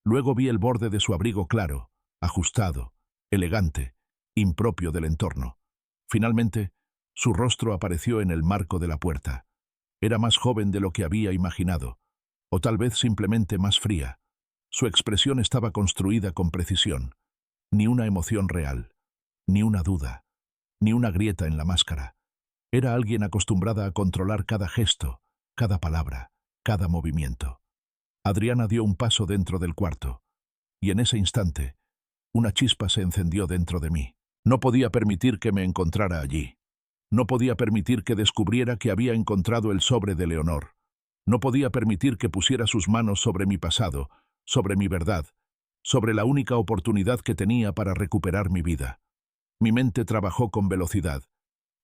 Speaker 1: Luego vi el borde de su abrigo claro, ajustado, elegante, impropio del entorno. Finalmente, su rostro apareció en el marco de la puerta. Era más joven de lo que había imaginado, o tal vez simplemente más fría. Su expresión estaba construida con precisión. Ni una emoción real. ni una duda, ni una grieta en la máscara. Era alguien acostumbrada a controlar cada gesto, cada palabra, cada movimiento. Adriana dio un paso dentro del cuarto, y en ese instante, una chispa se encendió dentro de mí. No podía permitir que me encontrara allí. No podía permitir que descubriera que había encontrado el sobre de Leonor. No podía permitir que pusiera sus manos sobre mi pasado, sobre mi verdad, sobre la única oportunidad que tenía para recuperar mi vida. Mi mente trabajó con velocidad.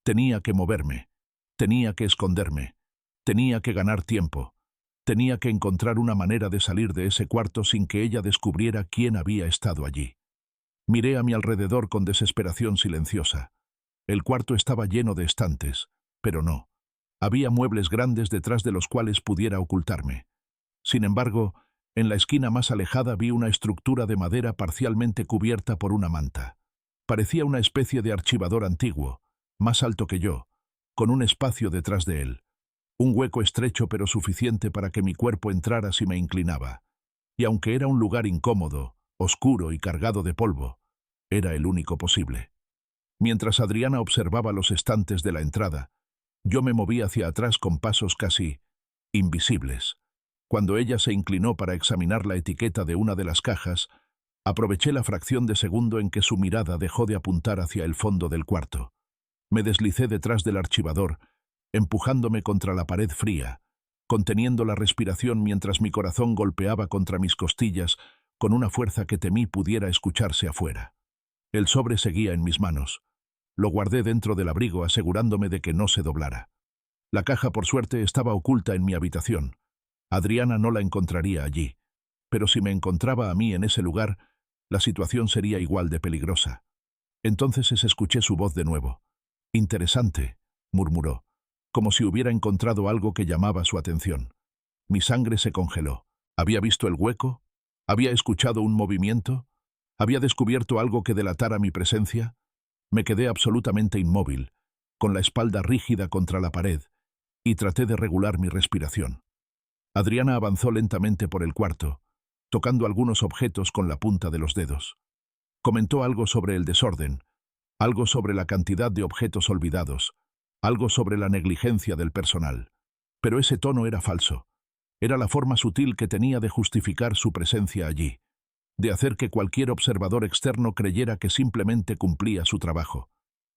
Speaker 1: Tenía que moverme, tenía que esconderme, tenía que ganar tiempo, tenía que encontrar una manera de salir de ese cuarto sin que ella descubriera quién había estado allí. Miré a mi alrededor con desesperación silenciosa. El cuarto estaba lleno de estantes, pero no. Había muebles grandes detrás de los cuales pudiera ocultarme. Sin embargo, en la esquina más alejada vi una estructura de madera parcialmente cubierta por una manta. Parecía una especie de archivador antiguo, más alto que yo, con un espacio detrás de él. Un hueco estrecho pero suficiente para que mi cuerpo entrara si me inclinaba. Y aunque era un lugar incómodo, oscuro y cargado de polvo, era el único posible. Mientras Adriana observaba los estantes de la entrada, yo me moví hacia atrás con pasos casi invisibles. Cuando ella se inclinó para examinar la etiqueta de una de las cajas, aproveché la fracción de segundo en que su mirada dejó de apuntar hacia el fondo del cuarto. Me deslicé detrás del archivador, empujándome contra la pared fría, conteniendo la respiración mientras mi corazón golpeaba contra mis costillas con una fuerza que temí pudiera escucharse afuera. El sobre seguía en mis manos. Lo guardé dentro del abrigo asegurándome de que no se doblara. La caja, por suerte, estaba oculta en mi habitación. Adriana no la encontraría allí. Pero si me encontraba a mí en ese lugar, la situación sería igual de peligrosa. Entonces escuché su voz de nuevo. «Interesante», murmuró, como si hubiera encontrado algo que llamaba su atención. Mi sangre se congeló. ¿Había visto el hueco? ¿Había escuchado un movimiento? ¿Había descubierto algo que delatara mi presencia? Me quedé absolutamente inmóvil, con la espalda rígida contra la pared, y traté de regular mi respiración. Adriana avanzó lentamente por el cuarto, tocando algunos objetos con la punta de los dedos. Comentó algo sobre el desorden, algo sobre la cantidad de objetos olvidados, algo sobre la negligencia del personal. Pero ese tono era falso. Era la forma sutil que tenía de justificar su presencia allí, de hacer que cualquier observador externo creyera que simplemente cumplía su trabajo.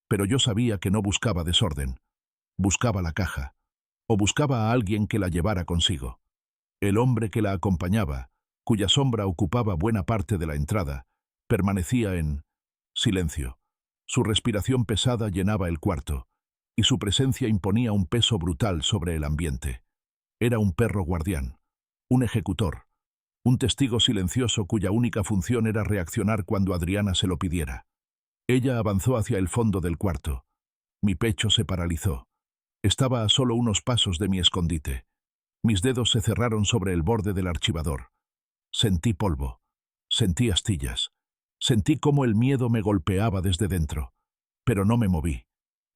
Speaker 1: Pero yo sabía que no buscaba desorden. Buscaba la caja, o buscaba a alguien que la llevara consigo. El hombre que la acompañaba, cuya sombra ocupaba buena parte de la entrada, permanecía en silencio. Su respiración pesada llenaba el cuarto, y su presencia imponía un peso brutal sobre el ambiente. Era un perro guardián, un ejecutor, un testigo silencioso cuya única función era reaccionar cuando Adriana se lo pidiera. Ella avanzó hacia el fondo del cuarto. Mi pecho se paralizó. Estaba a solo unos pasos de mi escondite. Mis dedos se cerraron sobre el borde del archivador. Sentí polvo. Sentí astillas. Sentí cómo el miedo me golpeaba desde dentro. Pero no me moví.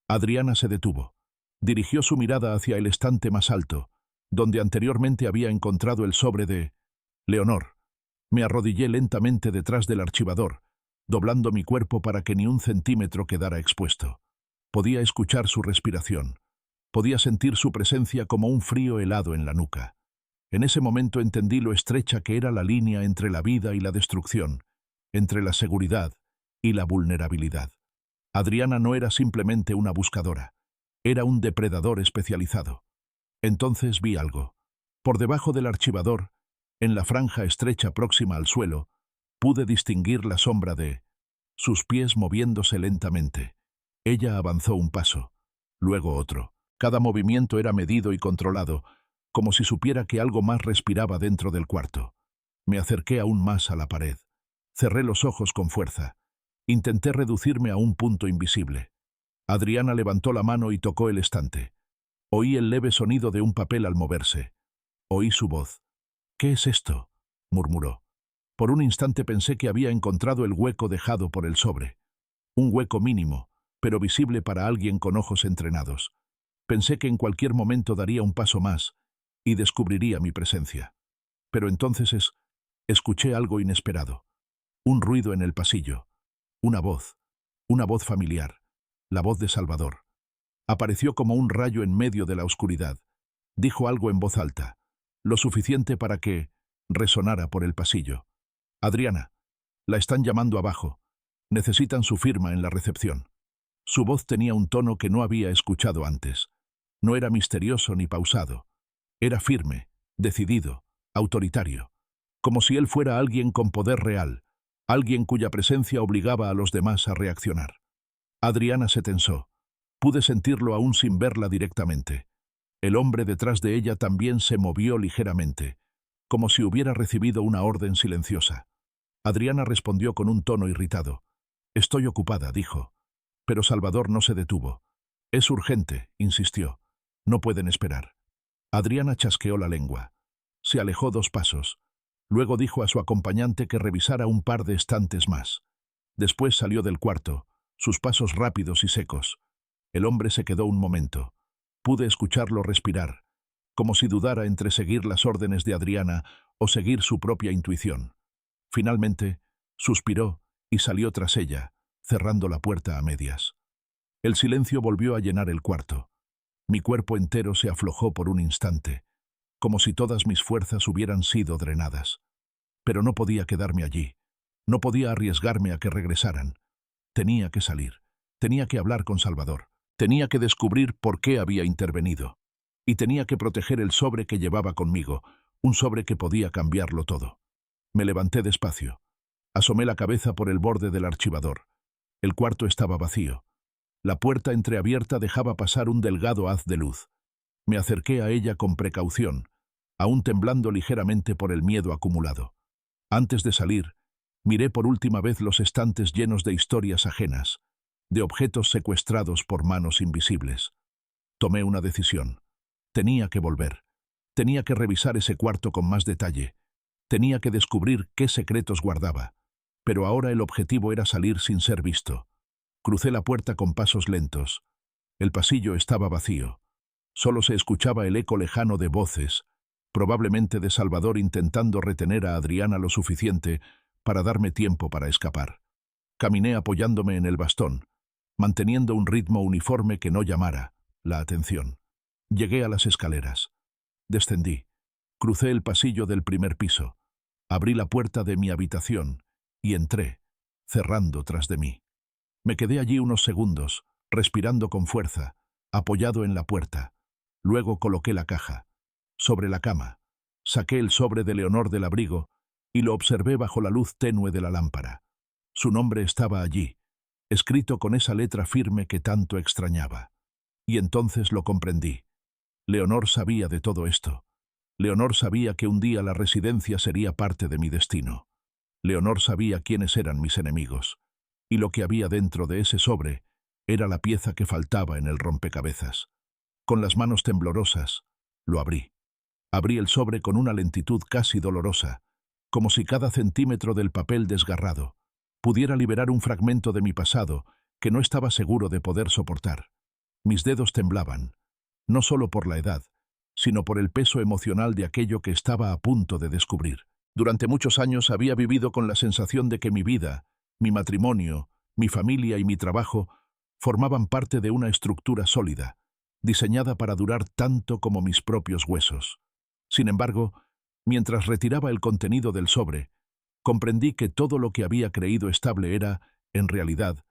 Speaker 1: Adriana se detuvo. Dirigió su mirada hacia el estante más alto, donde anteriormente había encontrado el sobre de Leonor. Me arrodillé lentamente detrás del archivador, doblando mi cuerpo para que ni un centímetro quedara expuesto. Podía escuchar su respiración. Podía sentir su presencia como un frío helado en la nuca. En ese momento entendí lo estrecha que era la línea entre la vida y la destrucción, entre la seguridad y la vulnerabilidad. Adriana no era simplemente una buscadora, era un depredador especializado. Entonces vi algo. Por debajo del archivador, en la franja estrecha próxima al suelo, pude distinguir la sombra de sus pies moviéndose lentamente. Ella avanzó un paso, luego otro. Cada movimiento era medido y controlado, como si supiera que algo más respiraba dentro del cuarto. Me acerqué aún más a la pared. Cerré los ojos con fuerza. Intenté reducirme a un punto invisible. Adriana levantó la mano y tocó el estante. Oí el leve sonido de un papel al moverse. Oí su voz. «¿Qué es esto?», murmuró. Por un instante pensé que había encontrado el hueco dejado por el sobre. Un hueco mínimo, pero visible para alguien con ojos entrenados. Pensé que en cualquier momento daría un paso más y descubriría mi presencia. Pero entonces escuché algo inesperado. Un ruido en el pasillo. Una voz. Una voz familiar, la voz de Salvador. Apareció como un rayo en medio de la oscuridad. Dijo algo en voz alta, lo suficiente para que resonara por el pasillo. Adriana, la están llamando abajo. Necesitan su firma en la recepción. Su voz tenía un tono que no había escuchado antes. No era misterioso ni pausado. Era firme, decidido, autoritario. Como si él fuera alguien con poder real, alguien cuya presencia obligaba a los demás a reaccionar. Adriana se tensó. Pude sentirlo aún sin verla directamente. El hombre detrás de ella también se movió ligeramente, como si hubiera recibido una orden silenciosa. Adriana respondió con un tono irritado. «Estoy ocupada», dijo. Pero Salvador no se detuvo. «Es urgente», insistió. «No pueden esperar». Adriana chasqueó la lengua. Se alejó 2 pasos. Luego dijo a su acompañante que revisara un par de estantes más. Después salió del cuarto, sus pasos rápidos y secos. El hombre se quedó un momento. Pude escucharlo respirar, como si dudara entre seguir las órdenes de Adriana o seguir su propia intuición. Finalmente, suspiró y salió tras ella, cerrando la puerta a medias. El silencio volvió a llenar el cuarto. Mi cuerpo entero se aflojó por un instante, como si todas mis fuerzas hubieran sido drenadas. Pero no podía quedarme allí. No podía arriesgarme a que regresaran. Tenía que salir. Tenía que hablar con Salvador. Tenía que descubrir por qué había intervenido. Y tenía que proteger el sobre que llevaba conmigo, un sobre que podía cambiarlo todo. Me levanté despacio. Asomé la cabeza por el borde del archivador. El cuarto estaba vacío. La puerta entreabierta dejaba pasar un delgado haz de luz. Me acerqué a ella con precaución, aún temblando ligeramente por el miedo acumulado. Antes de salir, miré por última vez los estantes llenos de historias ajenas, de objetos secuestrados por manos invisibles. Tomé una decisión. Tenía que volver. Tenía que revisar ese cuarto con más detalle. Tenía que descubrir qué secretos guardaba. Pero ahora el objetivo era salir sin ser visto. Crucé la puerta con pasos lentos. El pasillo estaba vacío. Solo se escuchaba el eco lejano de voces, probablemente de Salvador intentando retener a Adriana lo suficiente para darme tiempo para escapar. Caminé apoyándome en el bastón, manteniendo un ritmo uniforme que no llamara la atención. Llegué a las escaleras. Descendí. Crucé el pasillo del primer piso. Abrí la puerta de mi habitación y entré, cerrando tras de mí. Me quedé allí unos segundos, respirando con fuerza, apoyado en la puerta. Luego coloqué la caja. Sobre la cama, saqué el sobre de Leonor del abrigo y lo observé bajo la luz tenue de la lámpara. Su nombre estaba allí, escrito con esa letra firme que tanto extrañaba. Y entonces lo comprendí. Leonor sabía de todo esto. Leonor sabía que un día la residencia sería parte de mi destino. Leonor sabía quiénes eran mis enemigos. Y lo que había dentro de ese sobre era la pieza que faltaba en el rompecabezas. Con las manos temblorosas, lo abrí. Abrí el sobre con una lentitud casi dolorosa, como si cada centímetro del papel desgarrado pudiera liberar un fragmento de mi pasado que no estaba seguro de poder soportar. Mis dedos temblaban, no solo por la edad, sino por el peso emocional de aquello que estaba a punto de descubrir. Durante muchos años había vivido con la sensación de que mi vida, mi matrimonio, mi familia y mi trabajo formaban parte de una estructura sólida, diseñada para durar tanto como mis propios huesos. Sin embargo, mientras retiraba el contenido del sobre, comprendí que todo lo que había creído estable era, en realidad,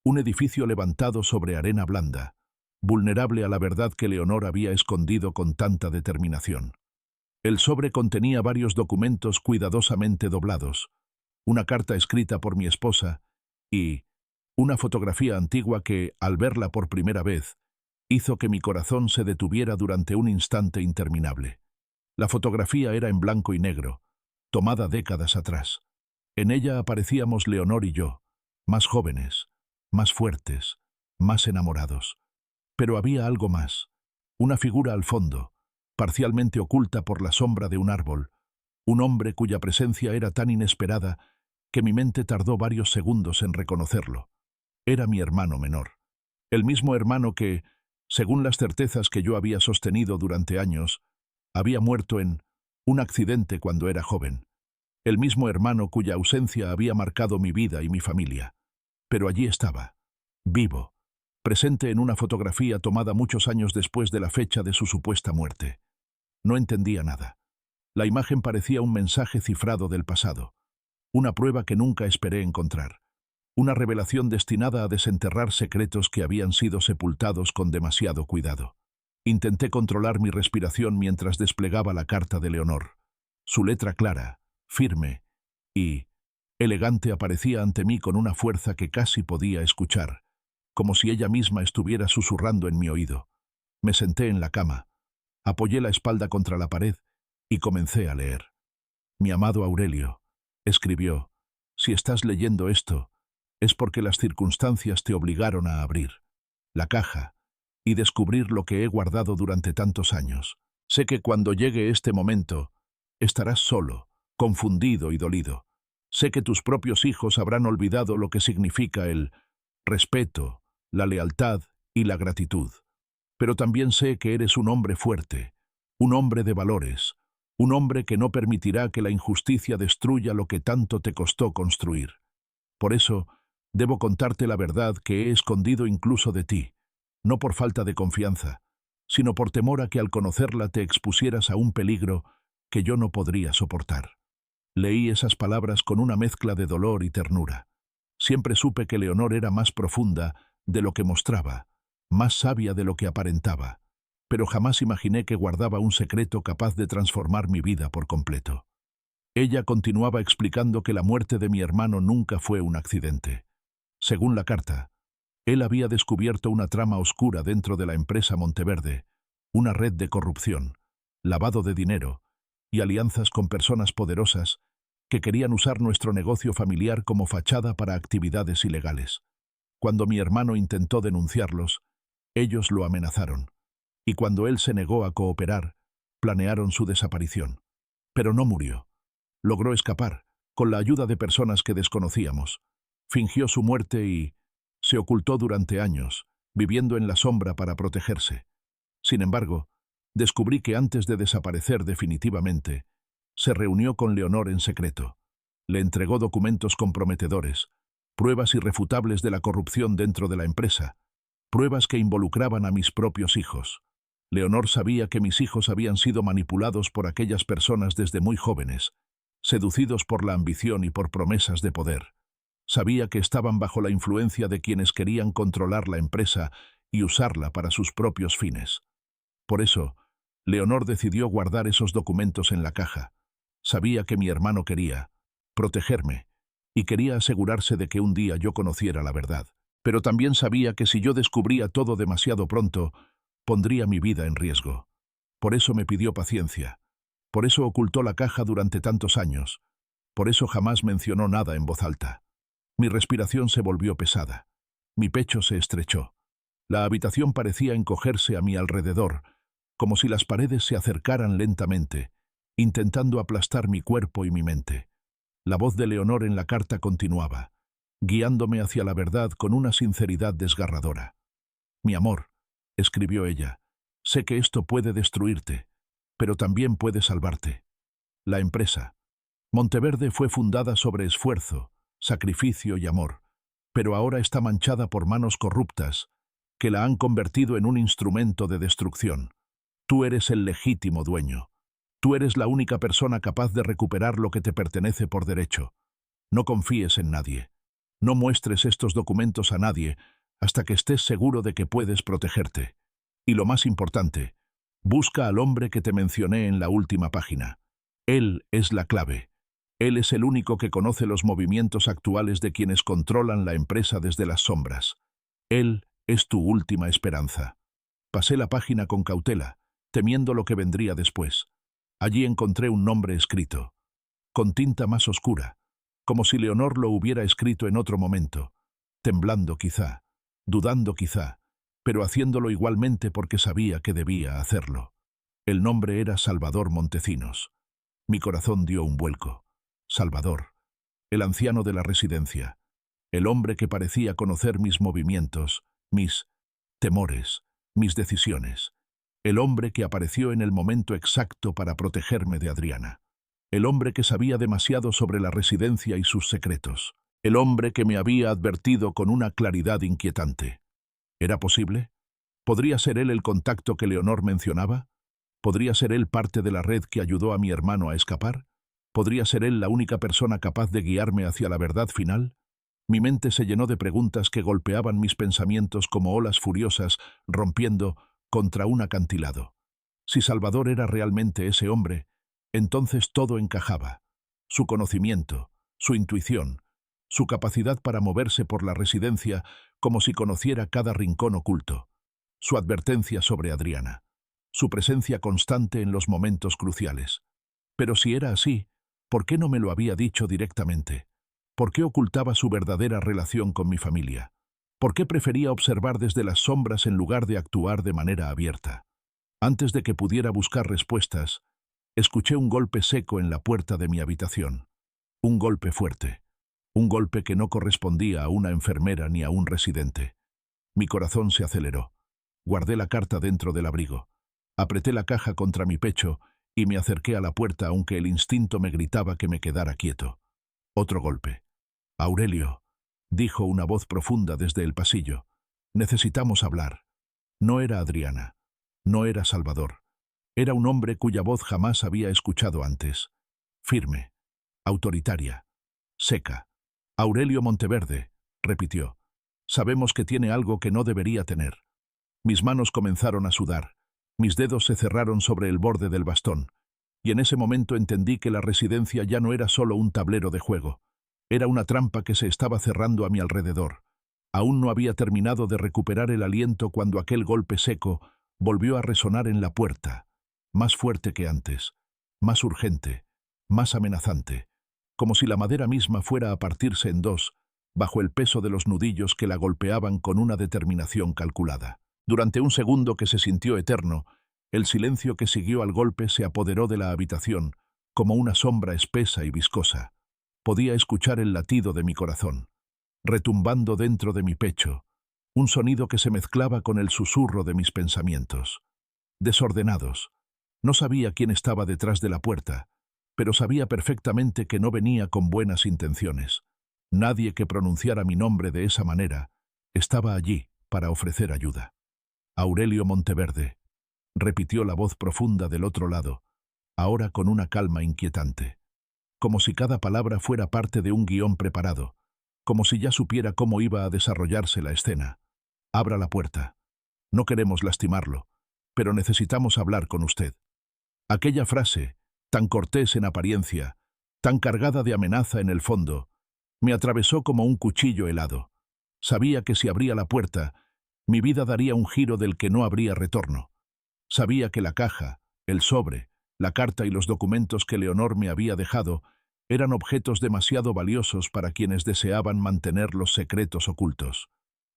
Speaker 1: un edificio levantado sobre arena blanda, vulnerable a la verdad que Leonor había escondido con tanta determinación. El sobre contenía varios documentos cuidadosamente doblados, una carta escrita por mi esposa y una fotografía antigua que, al verla por primera vez, hizo que mi corazón se detuviera durante un instante interminable. La fotografía era en blanco y negro, tomada décadas atrás. En ella aparecíamos Leonor y yo, más jóvenes, más fuertes, más enamorados. Pero había algo más, una figura al fondo, parcialmente oculta por la sombra de un árbol, un hombre cuya presencia era tan inesperada que mi mente tardó varios segundos en reconocerlo. Era mi hermano menor, el mismo hermano que, según las certezas que yo había sostenido durante años, había muerto en un accidente cuando era joven. El mismo hermano cuya ausencia había marcado mi vida y mi familia. Pero allí estaba, vivo, presente en una fotografía tomada muchos años después de la fecha de su supuesta muerte. No entendía nada. La imagen parecía un mensaje cifrado del pasado, una prueba que nunca esperé encontrar, una revelación destinada a desenterrar secretos que habían sido sepultados con demasiado cuidado. Intenté controlar mi respiración mientras desplegaba la carta de Leonor. Su letra clara, firme y elegante aparecía ante mí con una fuerza que casi podía escuchar, como si ella misma estuviera susurrando en mi oído. Me senté en la cama, apoyé la espalda contra la pared y comencé a leer. Mi amado Aurelio, escribió, si estás leyendo esto, es porque las circunstancias te obligaron a abrir la caja y descubrir lo que he guardado durante tantos años. Sé que cuando llegue este momento, estarás solo, confundido y dolido. Sé que tus propios hijos habrán olvidado lo que significa el respeto, la lealtad y la gratitud. Pero también sé que eres un hombre fuerte, un hombre de valores, un hombre que no permitirá que la injusticia destruya lo que tanto te costó construir. Por eso, debo contarte la verdad que he escondido incluso de ti, no por falta de confianza, sino por temor a que al conocerla te expusieras a un peligro que yo no podría soportar. Leí esas palabras con una mezcla de dolor y ternura. Siempre supe que Leonor era más profunda de lo que mostraba, más sabia de lo que aparentaba, pero jamás imaginé que guardaba un secreto capaz de transformar mi vida por completo. Ella continuaba explicando que la muerte de mi hermano nunca fue un accidente. Según la carta, él había descubierto una trama oscura dentro de la empresa Monteverde, una red de corrupción, lavado de dinero y alianzas con personas poderosas que querían usar nuestro negocio familiar como fachada para actividades ilegales. Cuando mi hermano intentó denunciarlos, ellos lo amenazaron, y cuando él se negó a cooperar, planearon su desaparición. Pero no murió. Logró escapar, con la ayuda de personas que desconocíamos. Fingió su muerte y se ocultó durante años, viviendo en la sombra para protegerse. Sin embargo, descubrí que antes de desaparecer definitivamente, se reunió con Leonor en secreto. Le entregó documentos comprometedores, pruebas irrefutables de la corrupción dentro de la empresa, pruebas que involucraban a mis propios hijos. Leonor sabía que mis hijos habían sido manipulados por aquellas personas desde muy jóvenes, seducidos por la ambición y por promesas de poder. Sabía que estaban bajo la influencia de quienes querían controlar la empresa y usarla para sus propios fines. Por eso, Leonor decidió guardar esos documentos en la caja. Sabía que mi hermano quería protegerme y quería asegurarse de que un día yo conociera la verdad. Pero también sabía que si yo descubría todo demasiado pronto, pondría mi vida en riesgo. Por eso me pidió paciencia. Por eso ocultó la caja durante tantos años. Por eso jamás mencionó nada en voz alta. Mi respiración se volvió pesada. Mi pecho se estrechó. La habitación parecía encogerse a mi alrededor, como si las paredes se acercaran lentamente, intentando aplastar mi cuerpo y mi mente. La voz de Leonor en la carta continuaba, guiándome hacia la verdad con una sinceridad desgarradora. Mi amor, escribió ella, sé que esto puede destruirte, pero también puede salvarte. La empresa Monteverde fue fundada sobre esfuerzo, sacrificio y amor, pero ahora está manchada por manos corruptas que la han convertido en un instrumento de destrucción. Tú eres el legítimo dueño. Tú eres la única persona capaz de recuperar lo que te pertenece por derecho. No confíes en nadie. No muestres estos documentos a nadie hasta que estés seguro de que puedes protegerte. Y lo más importante, busca al hombre que te mencioné en la última página. Él es la clave. Él es el único que conoce los movimientos actuales de quienes controlan la empresa desde las sombras. Él es tu última esperanza. Pasé la página con cautela, temiendo lo que vendría después. Allí encontré un nombre escrito, con tinta más oscura, como si Leonor lo hubiera escrito en otro momento, temblando quizá, dudando quizá, pero haciéndolo igualmente porque sabía que debía hacerlo. El nombre era Salvador Montecinos. Mi corazón dio un vuelco. Salvador, el anciano de la residencia, el hombre que parecía conocer mis movimientos, mis temores, mis decisiones, el hombre que apareció en el momento exacto para protegerme de Adriana, el hombre que sabía demasiado sobre la residencia y sus secretos. El hombre que me había advertido con una claridad inquietante. ¿Era posible? ¿Podría ser él el contacto que Leonor mencionaba? ¿Podría ser él parte de la red que ayudó a mi hermano a escapar? ¿Podría ser él la única persona capaz de guiarme hacia la verdad final? Mi mente se llenó de preguntas que golpeaban mis pensamientos como olas furiosas, rompiendo contra un acantilado. Si Salvador era realmente ese hombre, entonces todo encajaba. Su conocimiento, su intuición, su capacidad para moverse por la residencia como si conociera cada rincón oculto, su advertencia sobre Adriana, su presencia constante en los momentos cruciales. Pero si era así, ¿por qué no me lo había dicho directamente? ¿Por qué ocultaba su verdadera relación con mi familia? ¿Por qué prefería observar desde las sombras en lugar de actuar de manera abierta? Antes de que pudiera buscar respuestas, escuché un golpe seco en la puerta de mi habitación. Un golpe fuerte. Un golpe que no correspondía a una enfermera ni a un residente. Mi corazón se aceleró. Guardé la carta dentro del abrigo. Apreté la caja contra mi pecho y me acerqué a la puerta aunque el instinto me gritaba que me quedara quieto. Otro golpe. «Aurelio», dijo una voz profunda desde el pasillo. «Necesitamos hablar». No era Adriana. No era Salvador. Era un hombre cuya voz jamás había escuchado antes. Firme. Autoritaria. Seca. «Aurelio Monteverde», repitió. «Sabemos que tiene algo que no debería tener». Mis manos comenzaron a sudar. Mis dedos se cerraron sobre el borde del bastón. Y en ese momento entendí que la residencia ya no era solo un tablero de juego. Era una trampa que se estaba cerrando a mi alrededor. Aún no había terminado de recuperar el aliento cuando aquel golpe seco volvió a resonar en la puerta, más fuerte que antes, más urgente, más amenazante, como si la madera misma fuera a partirse en dos, bajo el peso de los nudillos que la golpeaban con una determinación calculada. Durante un segundo que se sintió eterno, el silencio que siguió al golpe se apoderó de la habitación, como una sombra espesa y viscosa. Podía escuchar el latido de mi corazón, retumbando dentro de mi pecho, un sonido que se mezclaba con el susurro de mis pensamientos. Desordenados. No sabía quién estaba detrás de la puerta, pero sabía perfectamente que no venía con buenas intenciones. Nadie que pronunciara mi nombre de esa manera estaba allí para ofrecer ayuda. «Aurelio Monteverde», repitió la voz profunda del otro lado, ahora con una calma inquietante. Como si cada palabra fuera parte de un guión preparado, como si ya supiera cómo iba a desarrollarse la escena. «Abra la puerta. No queremos lastimarlo, pero necesitamos hablar con usted». Aquella frase, tan cortés en apariencia, tan cargada de amenaza en el fondo, me atravesó como un cuchillo helado. Sabía que si abría la puerta, mi vida daría un giro del que no habría retorno. Sabía que la caja, el sobre, la carta y los documentos que Leonor me había dejado eran objetos demasiado valiosos para quienes deseaban mantener los secretos ocultos.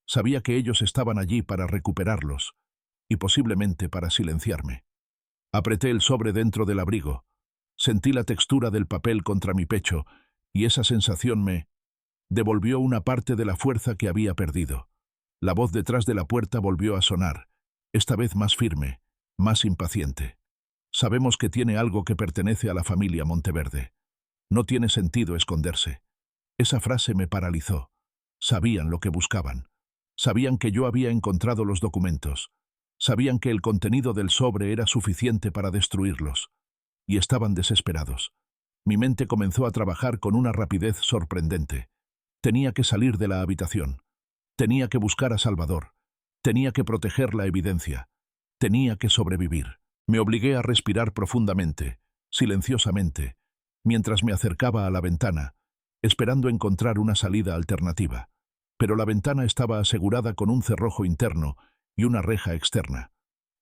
Speaker 1: Sabía que ellos estaban allí para recuperarlos, y posiblemente para silenciarme. Apreté el sobre dentro del abrigo. Sentí la textura del papel contra mi pecho, y esa sensación me devolvió una parte de la fuerza que había perdido. La voz detrás de la puerta volvió a sonar, esta vez más firme, más impaciente. «Sabemos que tiene algo que pertenece a la familia Monteverde. No tiene sentido esconderse». Esa frase me paralizó. Sabían lo que buscaban. Sabían que yo había encontrado los documentos. Sabían que el contenido del sobre era suficiente para destruirlos. Y estaban desesperados. Mi mente comenzó a trabajar con una rapidez sorprendente. Tenía que salir de la habitación. Tenía que buscar a Salvador. Tenía que proteger la evidencia. Tenía que sobrevivir. Me obligué a respirar profundamente, silenciosamente, mientras me acercaba a la ventana, esperando encontrar una salida alternativa. Pero la ventana estaba asegurada con un cerrojo interno y una reja externa.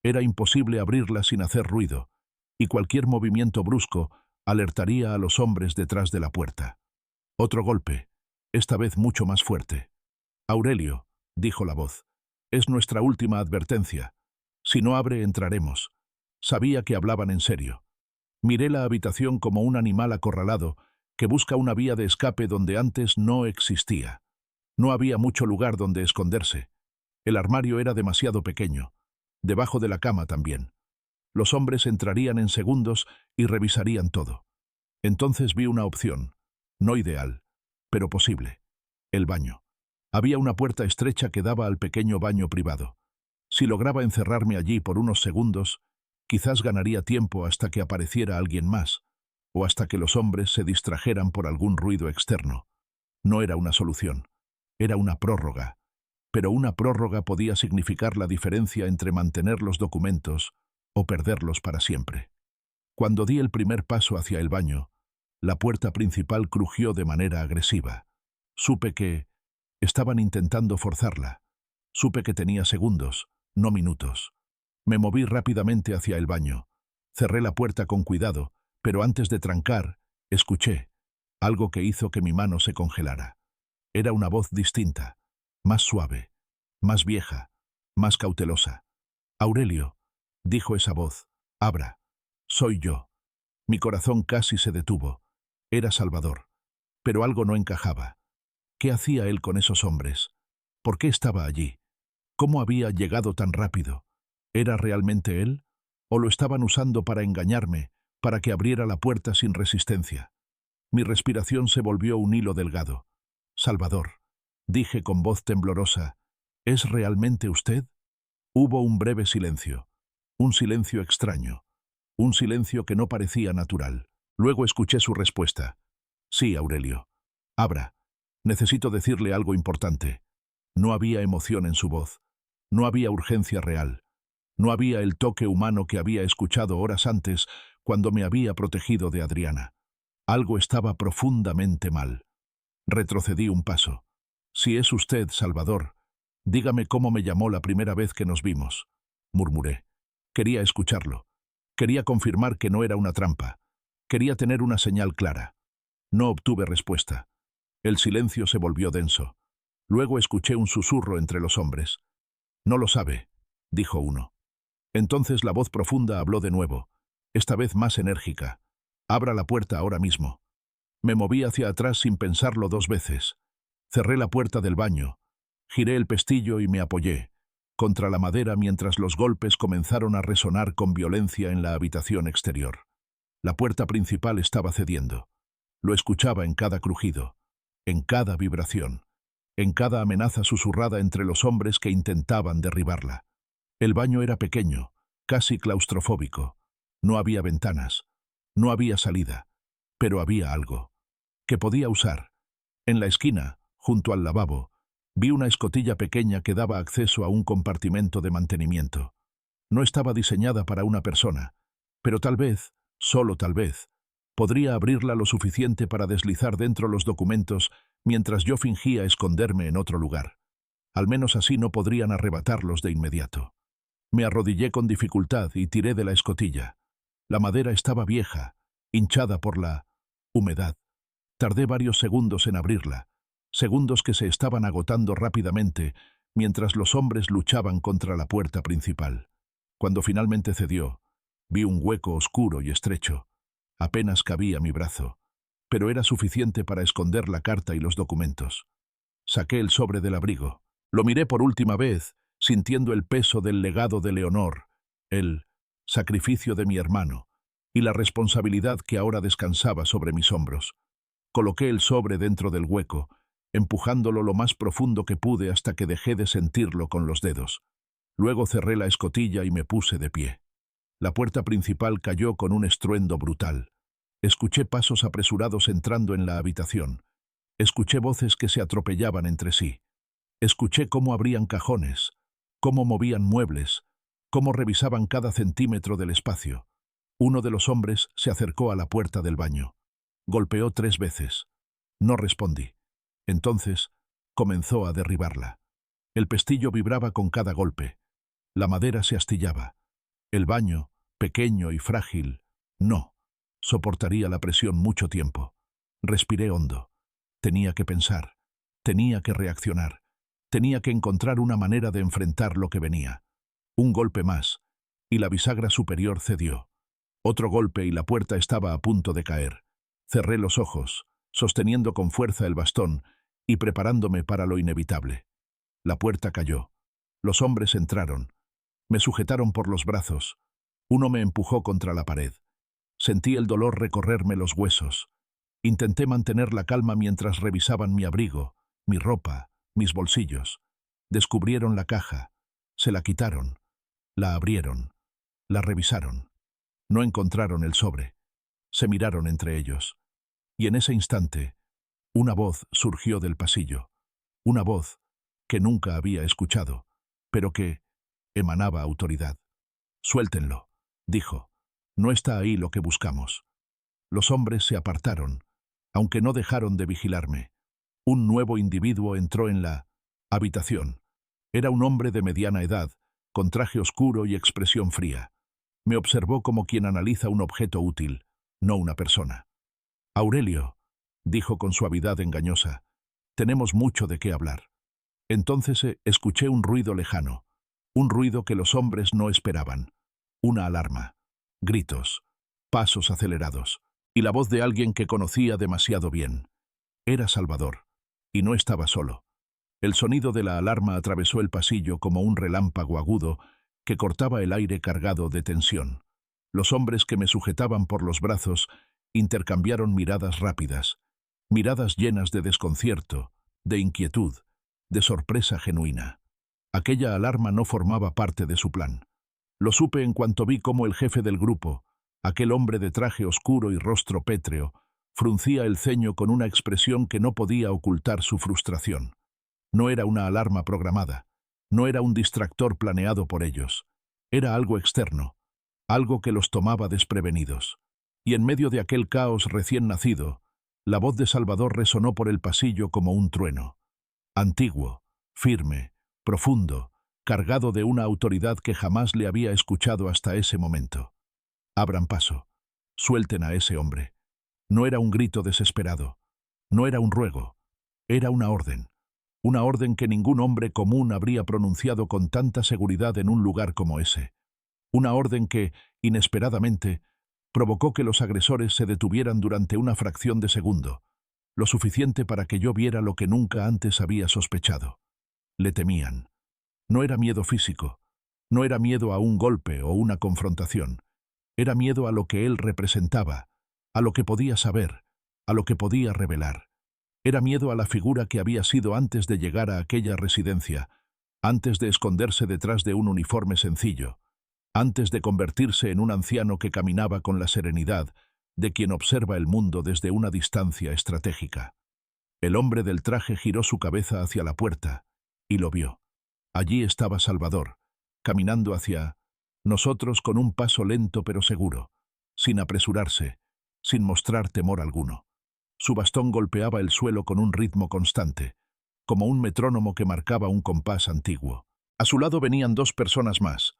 Speaker 1: Era imposible abrirla sin hacer ruido, y cualquier movimiento brusco alertaría a los hombres detrás de la puerta. Otro golpe, esta vez mucho más fuerte. «Aurelio», dijo la voz, «es nuestra última advertencia. Si no abre, entraremos». Sabía que hablaban en serio. Miré la habitación como un animal acorralado que busca una vía de escape donde antes no existía. No había mucho lugar donde esconderse. El armario era demasiado pequeño. Debajo de la cama también. Los hombres entrarían en segundos y revisarían todo. Entonces vi una opción, no ideal, pero posible. El baño. Había una puerta estrecha que daba al pequeño baño privado. Si lograba encerrarme allí por unos segundos, quizás ganaría tiempo hasta que apareciera alguien más, o hasta que los hombres se distrajeran por algún ruido externo. No era una solución, era una prórroga. Pero una prórroga podía significar la diferencia entre mantener los documentos o perderlos para siempre. Cuando di el primer paso hacia el baño, la puerta principal crujió de manera agresiva. Supe que estaban intentando forzarla. Supe que tenía segundos, no minutos. Me moví rápidamente hacia el baño. Cerré la puerta con cuidado, pero antes de trancar, escuché algo que hizo que mi mano se congelara. Era una voz distinta, más suave, más vieja, más cautelosa. «Aurelio», dijo esa voz, «abra. Soy yo». Mi corazón casi se detuvo. Era Salvador. Pero algo no encajaba. ¿Qué hacía él con esos hombres? ¿Por qué estaba allí? ¿Cómo había llegado tan rápido? ¿Era realmente él? ¿O lo estaban usando para engañarme, para que abriera la puerta sin resistencia? Mi respiración se volvió un hilo delgado. «Salvador», dije con voz temblorosa, «¿es realmente usted?» Hubo un breve silencio. Un silencio extraño. Un silencio que no parecía natural. Luego escuché su respuesta. «Sí, Aurelio. Abra. Necesito decirle algo importante». No había emoción en su voz. No había urgencia real. No había el toque humano que había escuchado horas antes cuando me había protegido de Adriana. Algo estaba profundamente mal. Retrocedí un paso. «Si es usted, Salvador, dígame cómo me llamó la primera vez que nos vimos», murmuré. Quería escucharlo. Quería confirmar que no era una trampa. Quería tener una señal clara. No obtuve respuesta. El silencio se volvió denso. Luego escuché un susurro entre los hombres. «No lo sabe», dijo uno. Entonces la voz profunda habló de nuevo, esta vez más enérgica. «Abra la puerta ahora mismo». Me moví hacia atrás sin pensarlo dos veces. Cerré la puerta del baño. Giré el pestillo y me apoyé contra la madera mientras los golpes comenzaron a resonar con violencia en la habitación exterior. La puerta principal estaba cediendo. Lo escuchaba en cada crujido, en cada vibración, en cada amenaza susurrada entre los hombres que intentaban derribarla. El baño era pequeño, casi claustrofóbico. No había ventanas, no había salida, pero había algo que podía usar. En la esquina, junto al lavabo, vi una escotilla pequeña que daba acceso a un compartimento de mantenimiento. No estaba diseñada para una persona, pero tal vez, solo tal vez, podría abrirla lo suficiente para deslizar dentro los documentos mientras yo fingía esconderme en otro lugar. Al menos así no podrían arrebatarlos de inmediato. Me arrodillé con dificultad y tiré de la escotilla. La madera estaba vieja, hinchada por la humedad. Tardé varios segundos en abrirla, segundos que se estaban agotando rápidamente mientras los hombres luchaban contra la puerta principal. Cuando finalmente cedió, vi un hueco oscuro y estrecho. Apenas cabía mi brazo, pero era suficiente para esconder la carta y los documentos. Saqué el sobre del abrigo. Lo miré por última vez, sintiendo el peso del legado de Leonor, el sacrificio de mi hermano, y la responsabilidad que ahora descansaba sobre mis hombros. Coloqué el sobre dentro del hueco, empujándolo lo más profundo que pude hasta que dejé de sentirlo con los dedos. Luego cerré la escotilla y me puse de pie. La puerta principal cayó con un estruendo brutal. Escuché pasos apresurados entrando en la habitación. Escuché voces que se atropellaban entre sí. Escuché cómo abrían cajones, cómo movían muebles, cómo revisaban cada centímetro del espacio. Uno de los hombres se acercó a la puerta del baño. Golpeó 3 veces. No respondí. Entonces comenzó a derribarla. El pestillo vibraba con cada golpe. La madera se astillaba. El baño, pequeño y frágil, no soportaría la presión mucho tiempo. Respiré hondo. Tenía que pensar. Tenía que reaccionar. Tenía que encontrar una manera de enfrentar lo que venía. Un golpe más, y la bisagra superior cedió. Otro golpe y la puerta estaba a punto de caer. Cerré los ojos, sosteniendo con fuerza el bastón y preparándome para lo inevitable. La puerta cayó. Los hombres entraron. Me sujetaron por los brazos. Uno me empujó contra la pared. Sentí el dolor recorrerme los huesos. Intenté mantener la calma mientras revisaban mi abrigo, mi ropa, mis bolsillos. Descubrieron la caja, se la quitaron, la abrieron, la revisaron. No encontraron el sobre. Se miraron entre ellos. Y en ese instante, una voz surgió del pasillo. Una voz que nunca había escuchado, pero que emanaba autoridad. «Suéltenlo», dijo. «No está ahí lo que buscamos». Los hombres se apartaron, aunque no dejaron de vigilarme. Un nuevo individuo entró en la habitación. Era un hombre de mediana edad, con traje oscuro y expresión fría. Me observó como quien analiza un objeto útil, no una persona. «Aurelio», dijo con suavidad engañosa, «tenemos mucho de qué hablar». Entonces escuché un ruido lejano, un ruido que los hombres no esperaban. Una alarma, gritos, pasos acelerados, y la voz de alguien que conocía demasiado bien. Era Salvador, y no estaba solo. El sonido de la alarma atravesó el pasillo como un relámpago agudo que cortaba el aire cargado de tensión. Los hombres que me sujetaban por los brazos intercambiaron miradas rápidas, miradas llenas de desconcierto, de inquietud, de sorpresa genuina. Aquella alarma no formaba parte de su plan. Lo supe en cuanto vi cómo el jefe del grupo, aquel hombre de traje oscuro y rostro pétreo, fruncía el ceño con una expresión que no podía ocultar su frustración. No era una alarma programada, no era un distractor planeado por ellos. Era algo externo, algo que los tomaba desprevenidos. Y en medio de aquel caos recién nacido, la voz de Salvador resonó por el pasillo como un trueno. Antiguo, firme, profundo, cargado de una autoridad que jamás le había escuchado hasta ese momento. «Abran paso, suelten a ese hombre». No era un grito desesperado, no era un ruego, era una orden que ningún hombre común habría pronunciado con tanta seguridad en un lugar como ese. Una orden que, inesperadamente, provocó que los agresores se detuvieran durante una fracción de segundo, lo suficiente para que yo viera lo que nunca antes había sospechado. Le temían. No era miedo físico, no era miedo a un golpe o una confrontación, era miedo a lo que él representaba, a lo que podía saber, a lo que podía revelar. Era miedo a la figura que había sido antes de llegar a aquella residencia, antes de esconderse detrás de un uniforme sencillo, antes de convertirse en un anciano que caminaba con la serenidad de quien observa el mundo desde una distancia estratégica. El hombre del traje giró su cabeza hacia la puerta y lo vio. Allí estaba Salvador, caminando hacia nosotros con un paso lento pero seguro, sin apresurarse, sin mostrar temor alguno. Su bastón golpeaba el suelo con un ritmo constante, como un metrónomo que marcaba un compás antiguo. A su lado venían dos personas más,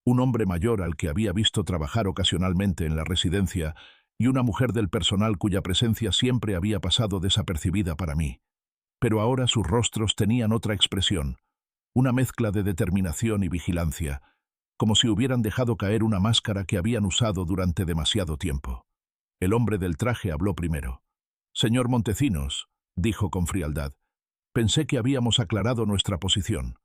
Speaker 1: un hombre mayor al que había visto trabajar ocasionalmente en la residencia y una mujer del personal cuya presencia siempre había pasado desapercibida para mí. Pero ahora sus rostros tenían otra expresión, una mezcla de determinación y vigilancia, como si hubieran dejado caer una máscara que habían usado durante demasiado tiempo. El hombre del traje habló primero. «Señor Montecinos», dijo con frialdad, «pensé que habíamos aclarado nuestra posición».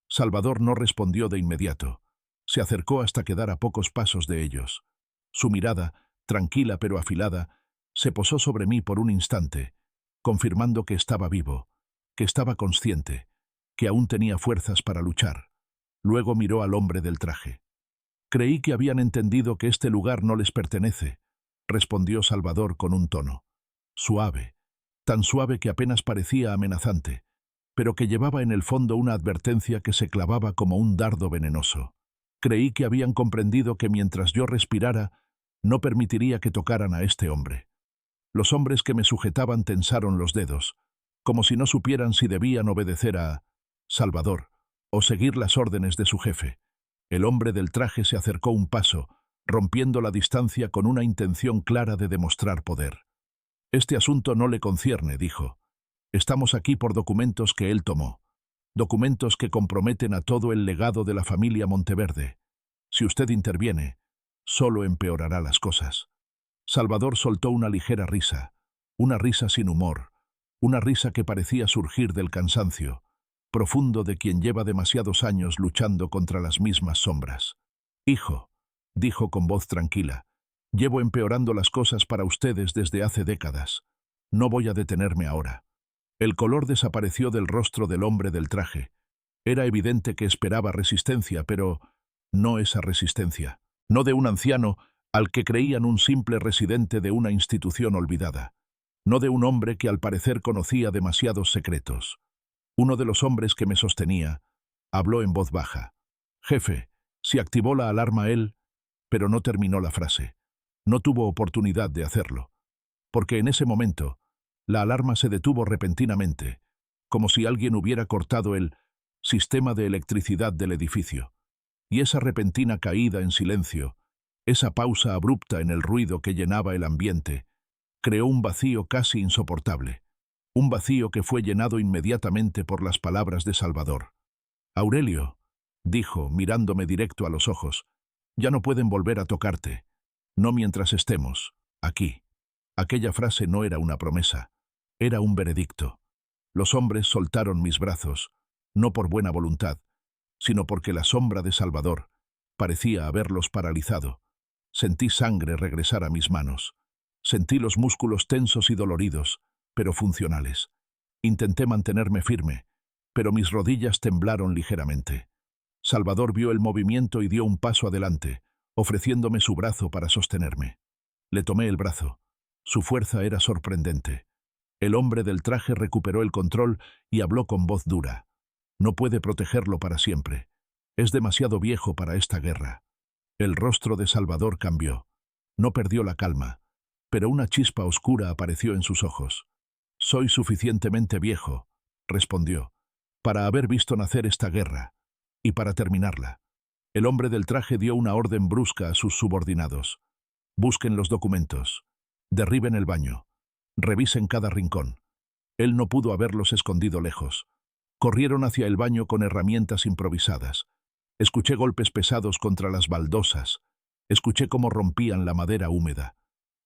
Speaker 1: Salvador no respondió de inmediato. Se acercó hasta quedar a pocos pasos de ellos. Su mirada, tranquila pero afilada, se posó sobre mí por un instante, confirmando que estaba vivo, que estaba consciente, que aún tenía fuerzas para luchar. Luego miró al hombre del traje. «Creí que habían entendido que este lugar no les pertenece», respondió Salvador con un tono suave, tan suave que apenas parecía amenazante, pero que llevaba en el fondo una advertencia que se clavaba como un dardo venenoso. «Creí que habían comprendido que mientras yo respirara, no permitiría que tocaran a este hombre». Los hombres que me sujetaban tensaron los dedos, como si no supieran si debían obedecer a Salvador o seguir las órdenes de su jefe. El hombre del traje se acercó un paso, rompiendo la distancia con una intención clara de demostrar poder. «Este asunto no le concierne», dijo. «Estamos aquí por documentos que él tomó, documentos que comprometen a todo el legado de la familia Monteverde. Si usted interviene, solo empeorará las cosas». Salvador soltó una ligera risa, una risa sin humor, una risa que parecía surgir del cansancio, profundo de quien lleva demasiados años luchando contra las mismas sombras. «Hijo», dijo con voz tranquila, «llevo empeorando las cosas para ustedes desde hace décadas. No voy a detenerme ahora. El color desapareció del rostro del hombre del traje. Era evidente que esperaba resistencia, pero no esa resistencia. No de un anciano al que creían un simple residente de una institución olvidada. No de un hombre que al parecer conocía demasiados secretos. Uno de los hombres que me sostenía habló en voz baja. «Jefe», se activó la alarma él, pero no terminó la frase. No tuvo oportunidad de hacerlo. Porque en ese momento, la alarma se detuvo repentinamente, como si alguien hubiera cortado el sistema de electricidad del edificio. Y esa repentina caída en silencio, esa pausa abrupta en el ruido que llenaba el ambiente, creó un vacío casi insoportable. Un vacío que fue llenado inmediatamente por las palabras de Salvador. «Aurelio», dijo, mirándome directo a los ojos, «ya no pueden volver a tocarte. No mientras estemos aquí». Aquella frase no era una promesa, era un veredicto. Los hombres soltaron mis brazos, no por buena voluntad, sino porque la sombra de Salvador parecía haberlos paralizado. Sentí sangre regresar a mis manos. Sentí los músculos tensos y doloridos, pero funcionales. Intenté mantenerme firme, pero mis rodillas temblaron ligeramente. Salvador vio el movimiento y dio un paso adelante, ofreciéndome su brazo para sostenerme. Le tomé el brazo. Su fuerza era sorprendente. El hombre del traje recuperó el control y habló con voz dura. «No puede protegerlo para siempre. Es demasiado viejo para esta guerra». El rostro de Salvador cambió. No perdió la calma, pero una chispa oscura apareció en sus ojos. «Soy suficientemente viejo», respondió, «para haber visto nacer esta guerra y para terminarla». El hombre del traje dio una orden brusca a sus subordinados. «Busquen los documentos. Derriben el baño. Revisen cada rincón». Él no pudo haberlos escondido lejos. Corrieron hacia el baño con herramientas improvisadas. Escuché golpes pesados contra las baldosas. Escuché cómo rompían la madera húmeda.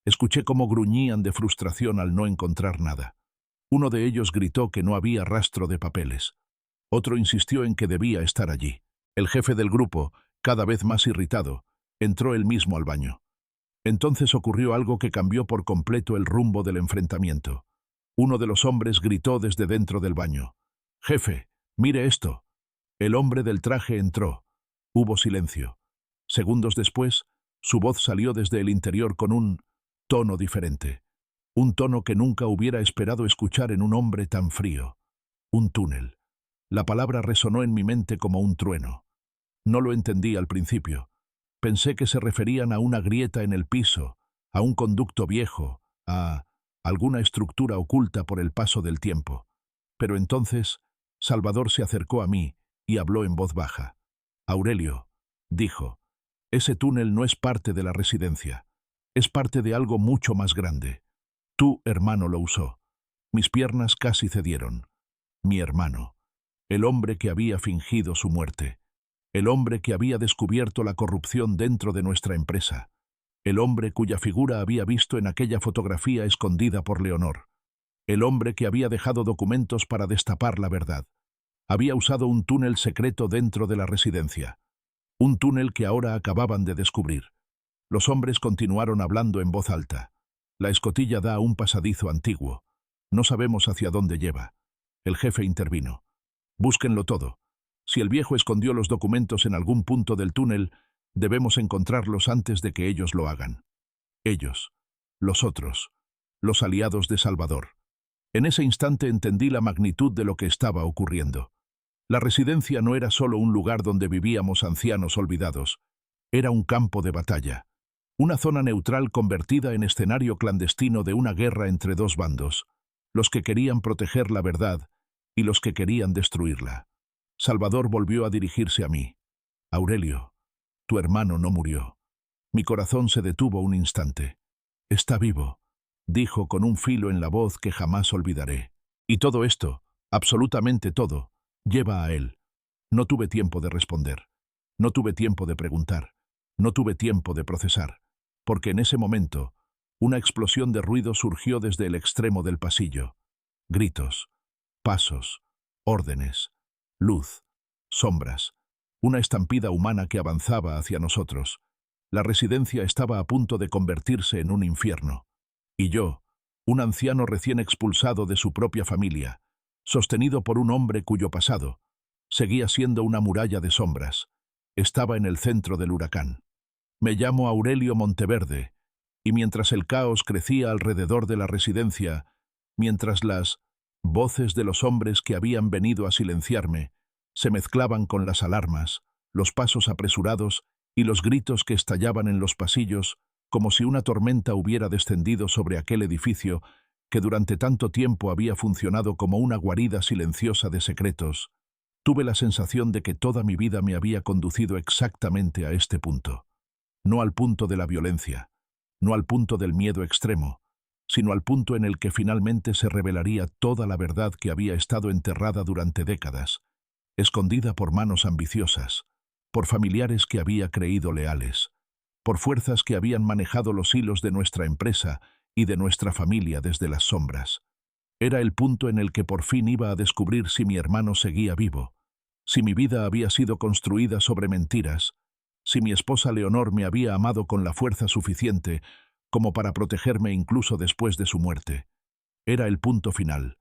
Speaker 1: Escuché cómo gruñían de frustración al no encontrar nada. Uno de ellos gritó que no había rastro de papeles. Otro insistió en que debía estar allí. El jefe del grupo, cada vez más irritado, entró él mismo al baño. Entonces ocurrió algo que cambió por completo el rumbo del enfrentamiento. Uno de los hombres gritó desde dentro del baño. «Jefe, mire esto». El hombre del traje entró. Hubo silencio. Segundos después, su voz salió desde el interior con un tono diferente. Un tono que nunca hubiera esperado escuchar en un hombre tan frío. Un túnel. La palabra resonó en mi mente como un trueno. No lo entendí al principio. Pensé que se referían a una grieta en el piso, a un conducto viejo, a alguna estructura oculta por el paso del tiempo. Pero entonces, Salvador se acercó a mí y habló en voz baja. «Aurelio», dijo, «ese túnel no es parte de la residencia. Es parte de algo mucho más grande. Tu hermano lo usó». Mis piernas casi cedieron. Mi hermano. El hombre que había fingido su muerte. El hombre que había descubierto la corrupción dentro de nuestra empresa. El hombre cuya figura había visto en aquella fotografía escondida por Leonor. El hombre que había dejado documentos para destapar la verdad. Había usado un túnel secreto dentro de la residencia. Un túnel que ahora acababan de descubrir. Los hombres continuaron hablando en voz alta. La escotilla da a un pasadizo antiguo. No sabemos hacia dónde lleva. El jefe intervino. «Búsquenlo todo. Si el viejo escondió los documentos en algún punto del túnel, debemos encontrarlos antes de que ellos lo hagan». Ellos, los otros, los aliados de Salvador. En ese instante entendí la magnitud de lo que estaba ocurriendo. La residencia no era solo un lugar donde vivíamos ancianos olvidados. Era un campo de batalla. Una zona neutral convertida en escenario clandestino de una guerra entre dos bandos. Los que querían proteger la verdad y los que querían destruirla. Salvador volvió a dirigirse a mí. «Aurelio, tu hermano no murió». Mi corazón se detuvo un instante. «Está vivo», dijo con un filo en la voz que jamás olvidaré. «Y todo esto, absolutamente todo, lleva a él». No tuve tiempo de responder. No tuve tiempo de preguntar. No tuve tiempo de procesar. Porque en ese momento, una explosión de ruido surgió desde el extremo del pasillo. Gritos, pasos, órdenes, luz, sombras, una estampida humana que avanzaba hacia nosotros. La residencia estaba a punto de convertirse en un infierno. Y yo, un anciano recién expulsado de su propia familia, sostenido por un hombre cuyo pasado seguía siendo una muralla de sombras. Estaba en el centro del huracán. Me llamo Aurelio Monteverde, y mientras el caos crecía alrededor de la residencia, mientras las voces de los hombres que habían venido a silenciarme se mezclaban con las alarmas, los pasos apresurados y los gritos que estallaban en los pasillos, como si una tormenta hubiera descendido sobre aquel edificio que durante tanto tiempo había funcionado como una guarida silenciosa de secretos, tuve la sensación de que toda mi vida me había conducido exactamente a este punto. No al punto de la violencia, no al punto del miedo extremo, sino al punto en el que finalmente se revelaría toda la verdad que había estado enterrada durante décadas, escondida por manos ambiciosas, por familiares que había creído leales, por fuerzas que habían manejado los hilos de nuestra empresa y de nuestra familia desde las sombras. Era el punto en el que por fin iba a descubrir si mi hermano seguía vivo, si mi vida había sido construida sobre mentiras, si mi esposa Leonor me había amado con la fuerza suficiente como para protegerme incluso después de su muerte. Era el punto final,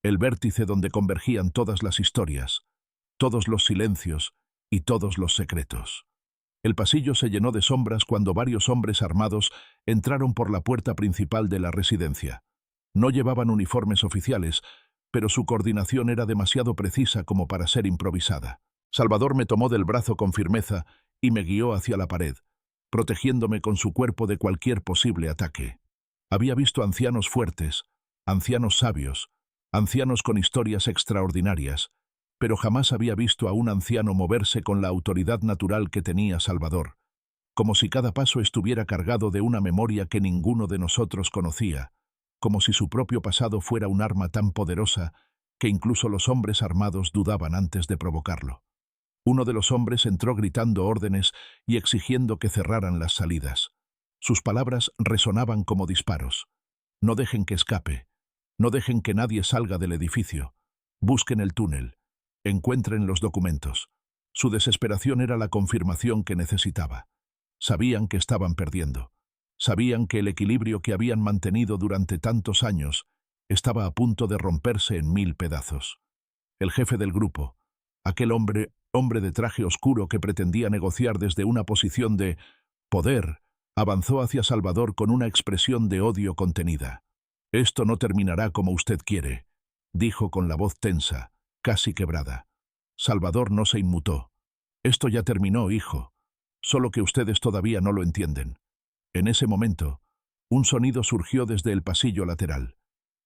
Speaker 1: el vértice donde convergían todas las historias, todos los silencios y todos los secretos. El pasillo se llenó de sombras cuando varios hombres armados entraron por la puerta principal de la residencia. No llevaban uniformes oficiales, pero su coordinación era demasiado precisa como para ser improvisada. Salvador me tomó del brazo con firmeza y me guió hacia la pared, protegiéndome con su cuerpo de cualquier posible ataque. Había visto ancianos fuertes, ancianos sabios, ancianos con historias extraordinarias, pero jamás había visto a un anciano moverse con la autoridad natural que tenía Salvador, como si cada paso estuviera cargado de una memoria que ninguno de nosotros conocía, como si su propio pasado fuera un arma tan poderosa que incluso los hombres armados dudaban antes de provocarlo. Uno de los hombres entró gritando órdenes y exigiendo que cerraran las salidas. Sus palabras resonaban como disparos. No dejen que escape. No dejen que nadie salga del edificio. Busquen el túnel. Encuentren los documentos. Su desesperación era la confirmación que necesitaba. Sabían que estaban perdiendo. Sabían que el equilibrio que habían mantenido durante tantos años estaba a punto de romperse en 1000 pedazos. El jefe del grupo, aquel hombre de traje oscuro que pretendía negociar desde una posición de poder, avanzó hacia Salvador con una expresión de odio contenida. «Esto no terminará como usted quiere», dijo con la voz tensa, casi quebrada. Salvador no se inmutó. «Esto ya terminó, hijo. Solo que ustedes todavía no lo entienden». En ese momento, un sonido surgió desde el pasillo lateral.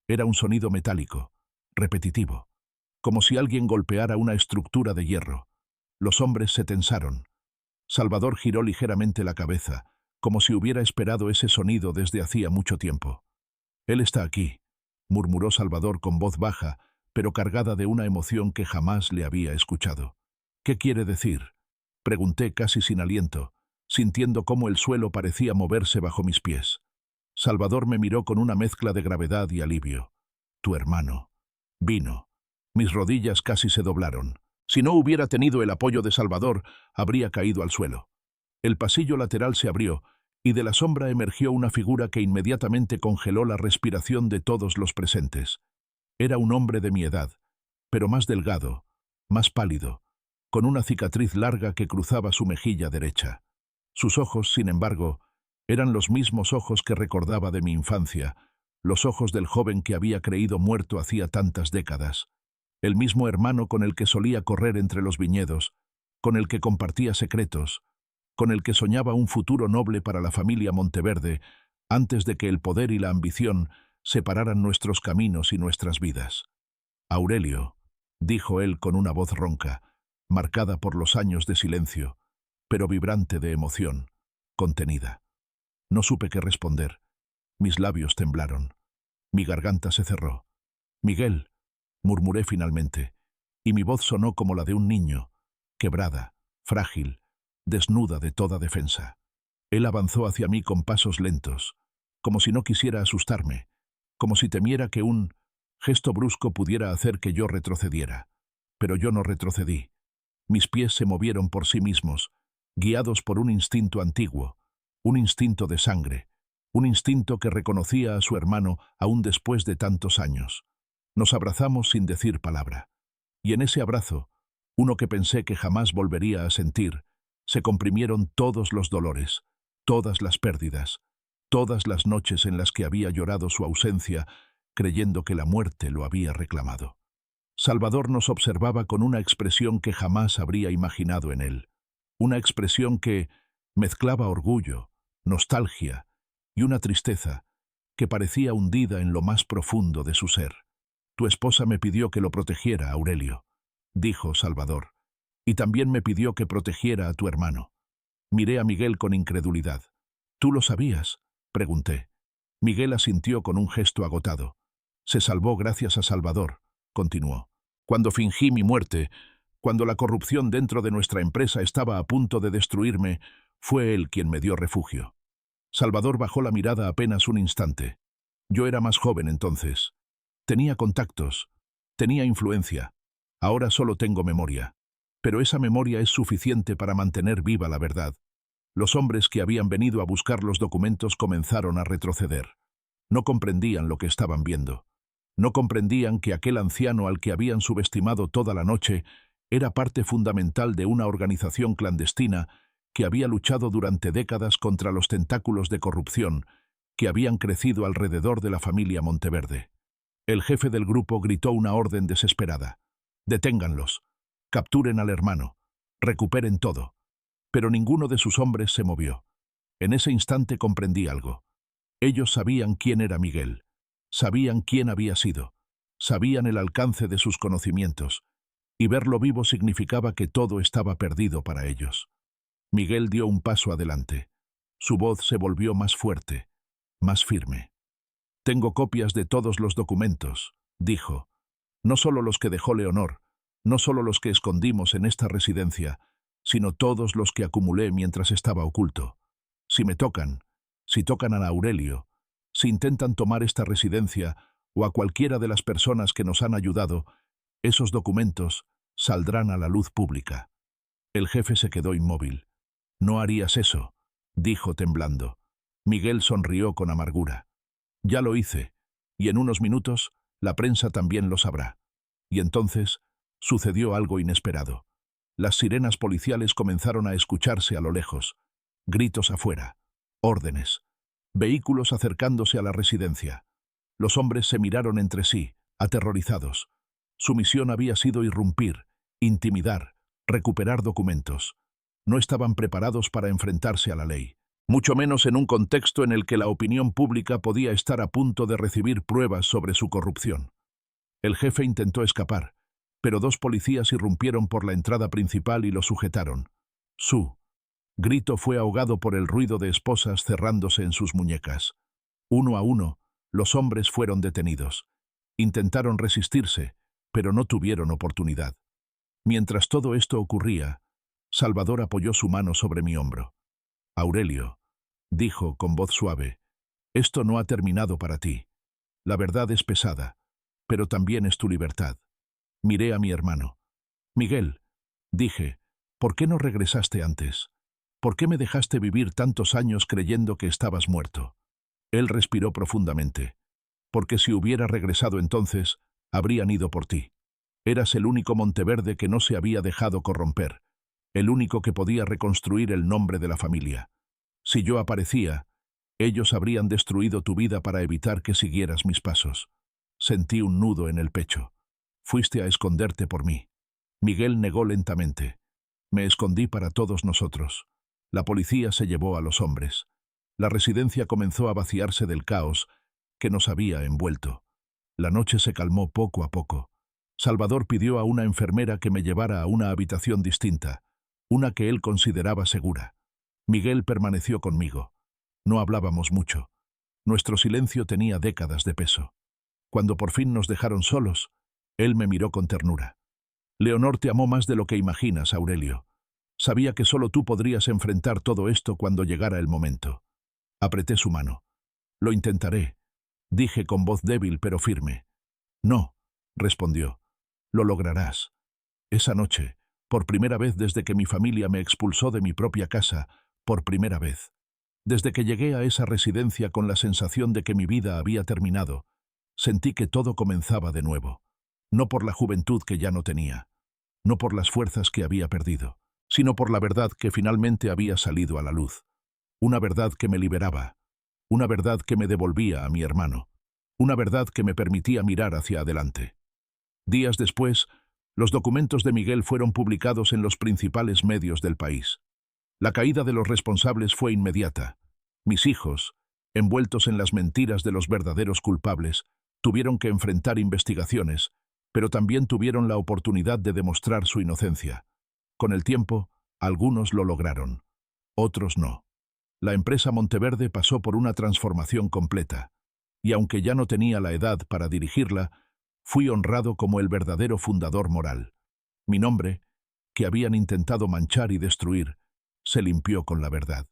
Speaker 1: Era un sonido metálico, repetitivo, como si alguien golpeara una estructura de hierro. Los hombres se tensaron. Salvador giró ligeramente la cabeza, como si hubiera esperado ese sonido desde hacía mucho tiempo. «Él está aquí», murmuró Salvador con voz baja, pero cargada de una emoción que jamás le había escuchado. «¿Qué quiere decir?», pregunté casi sin aliento, sintiendo cómo el suelo parecía moverse bajo mis pies. Salvador me miró con una mezcla de gravedad y alivio. «Tu hermano vino». Mis rodillas casi se doblaron. Si no hubiera tenido el apoyo de Salvador, habría caído al suelo. El pasillo lateral se abrió, y de la sombra emergió una figura que inmediatamente congeló la respiración de todos los presentes. Era un hombre de mi edad, pero más delgado, más pálido, con una cicatriz larga que cruzaba su mejilla derecha. Sus ojos, sin embargo, eran los mismos ojos que recordaba de mi infancia, los ojos del joven que había creído muerto hacía tantas décadas. El mismo hermano con el que solía correr entre los viñedos, con el que compartía secretos, con el que soñaba un futuro noble para la familia Monteverde, antes de que el poder y la ambición separaran nuestros caminos y nuestras vidas. «Aurelio», dijo él con una voz ronca, marcada por los años de silencio, pero vibrante de emoción, contenida. No supe qué responder. Mis labios temblaron. Mi garganta se cerró. «Miguel», murmuré finalmente, y mi voz sonó como la de un niño, quebrada, frágil, desnuda de toda defensa. Él avanzó hacia mí con pasos lentos, como si no quisiera asustarme, como si temiera que un gesto brusco pudiera hacer que yo retrocediera. Pero yo no retrocedí. Mis pies se movieron por sí mismos, guiados por un instinto antiguo, un instinto de sangre, un instinto que reconocía a su hermano aún después de tantos años. Nos abrazamos sin decir palabra. Y en ese abrazo, uno que pensé que jamás volvería a sentir, se comprimieron todos los dolores, todas las pérdidas, todas las noches en las que había llorado su ausencia, creyendo que la muerte lo había reclamado. Salvador nos observaba con una expresión que jamás habría imaginado en él. Una expresión que mezclaba orgullo, nostalgia y una tristeza que parecía hundida en lo más profundo de su ser. Tu esposa me pidió que lo protegiera, Aurelio, dijo Salvador, y también me pidió que protegiera a tu hermano. Miré a Miguel con incredulidad. ¿Tú lo sabías?, pregunté. Miguel asintió con un gesto agotado. Se salvó gracias a Salvador, continuó. Cuando fingí mi muerte, cuando la corrupción dentro de nuestra empresa estaba a punto de destruirme, fue él quien me dio refugio. Salvador bajó la mirada apenas un instante. Yo era más joven entonces. Tenía contactos, tenía influencia. Ahora solo tengo memoria. Pero esa memoria es suficiente para mantener viva la verdad. Los hombres que habían venido a buscar los documentos comenzaron a retroceder. No comprendían lo que estaban viendo. No comprendían que aquel anciano al que habían subestimado toda la noche era parte fundamental de una organización clandestina que había luchado durante décadas contra los tentáculos de corrupción que habían crecido alrededor de la familia Monteverde. El jefe del grupo gritó una orden desesperada. «Deténganlos, capturen al hermano, recuperen todo». Pero ninguno de sus hombres se movió. En ese instante comprendí algo. Ellos sabían quién era Miguel, sabían quién había sido, sabían el alcance de sus conocimientos, y verlo vivo significaba que todo estaba perdido para ellos. Miguel dio un paso adelante. Su voz se volvió más fuerte, más firme. «Tengo copias de todos los documentos», dijo. «No solo los que dejó Leonor, no solo los que escondimos en esta residencia, sino todos los que acumulé mientras estaba oculto. Si me tocan, si tocan a Aurelio, si intentan tomar esta residencia o a cualquiera de las personas que nos han ayudado, esos documentos saldrán a la luz pública». El jefe se quedó inmóvil. «No harías eso», dijo temblando. Miguel sonrió con amargura. «Ya lo hice, y en unos minutos la prensa también lo sabrá». Y entonces sucedió algo inesperado. Las sirenas policiales comenzaron a escucharse a lo lejos. Gritos afuera. Órdenes. Vehículos acercándose a la residencia. Los hombres se miraron entre sí, aterrorizados. Su misión había sido irrumpir, intimidar, recuperar documentos. No estaban preparados para enfrentarse a la ley, mucho menos en un contexto en el que la opinión pública podía estar a punto de recibir pruebas sobre su corrupción. El jefe intentó escapar, pero dos policías irrumpieron por la entrada principal y lo sujetaron. Su grito fue ahogado por el ruido de esposas cerrándose en sus muñecas. Uno a uno, los hombres fueron detenidos. Intentaron resistirse, pero no tuvieron oportunidad. Mientras todo esto ocurría, Salvador apoyó su mano sobre mi hombro. «Aurelio», dijo con voz suave, «esto no ha terminado para ti. La verdad es pesada, pero también es tu libertad». Miré a mi hermano. «Miguel», dije, «¿por qué no regresaste antes? ¿Por qué me dejaste vivir tantos años creyendo que estabas muerto?» Él respiró profundamente. «Porque si hubiera regresado entonces, habrían ido por ti. Eras el único Monteverde que no se había dejado corromper, el único que podía reconstruir el nombre de la familia. Si yo aparecía, ellos habrían destruido tu vida para evitar que siguieras mis pasos». Sentí un nudo en el pecho. «Fuiste a esconderte por mí». Miguel negó lentamente. «Me escondí para todos nosotros. La policía se llevó a los hombres. La residencia comenzó a vaciarse del caos que nos había envuelto. La noche se calmó poco a poco. Salvador pidió a una enfermera que me llevara a una habitación distinta, una que él consideraba segura. Miguel permaneció conmigo. No hablábamos mucho. Nuestro silencio tenía décadas de peso. Cuando por fin nos dejaron solos, él me miró con ternura. «Leonor te amó más de lo que imaginas, Aurelio. Sabía que solo tú podrías enfrentar todo esto cuando llegara el momento». Apreté su mano. «Lo intentaré», dije con voz débil pero firme. «No», respondió. «Lo lograrás». Esa noche, por primera vez desde que mi familia me expulsó de mi propia casa, por primera vez, Desde que llegué a esa residencia con la sensación de que mi vida había terminado, sentí que todo comenzaba de nuevo. No por la juventud que ya no tenía, no por las fuerzas que había perdido, sino por la verdad que finalmente había salido a la luz. Una verdad que me liberaba, una verdad que me devolvía a mi hermano, una verdad que me permitía mirar hacia adelante. Días después, los documentos de Miguel fueron publicados en los principales medios del país. La caída de los responsables fue inmediata. Mis hijos, envueltos en las mentiras de los verdaderos culpables, tuvieron que enfrentar investigaciones, pero también tuvieron la oportunidad de demostrar su inocencia. Con el tiempo, algunos lo lograron, otros no. La empresa Monteverde pasó por una transformación completa, y aunque ya no tenía la edad para dirigirla, fui honrado como el verdadero fundador moral. Mi nombre, que habían intentado manchar y destruir, se limpió con la verdad.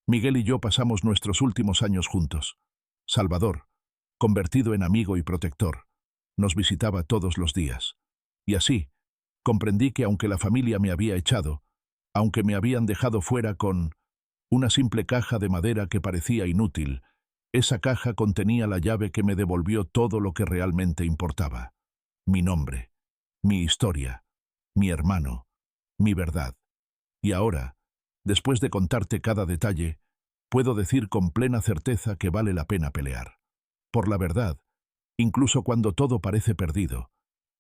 Speaker 1: Miguel y yo pasamos nuestros últimos años juntos. Salvador, convertido en amigo y protector, nos visitaba todos los días. Y así, comprendí que aunque la familia me había echado, aunque me habían dejado fuera con una simple caja de madera que parecía inútil, esa caja contenía la llave que me devolvió todo lo que realmente importaba. Mi nombre, mi historia, mi hermano, mi verdad. Y ahora, después de contarte cada detalle, puedo decir con plena certeza que vale la pena pelear. Por la verdad, incluso cuando todo parece perdido,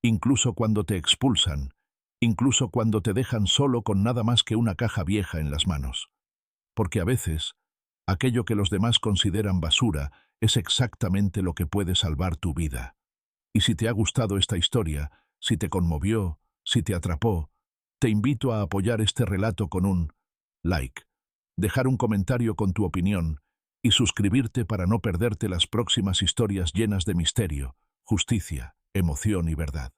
Speaker 1: incluso cuando te expulsan, incluso cuando te dejan solo con nada más que una caja vieja en las manos. Porque a veces, aquello que los demás consideran basura es exactamente lo que puede salvar tu vida. Y si te ha gustado esta historia, si te conmovió, si te atrapó, te invito a apoyar este relato con un like, dejar un comentario con tu opinión y suscribirte para no perderte las próximas historias llenas de misterio, justicia, emoción y verdad.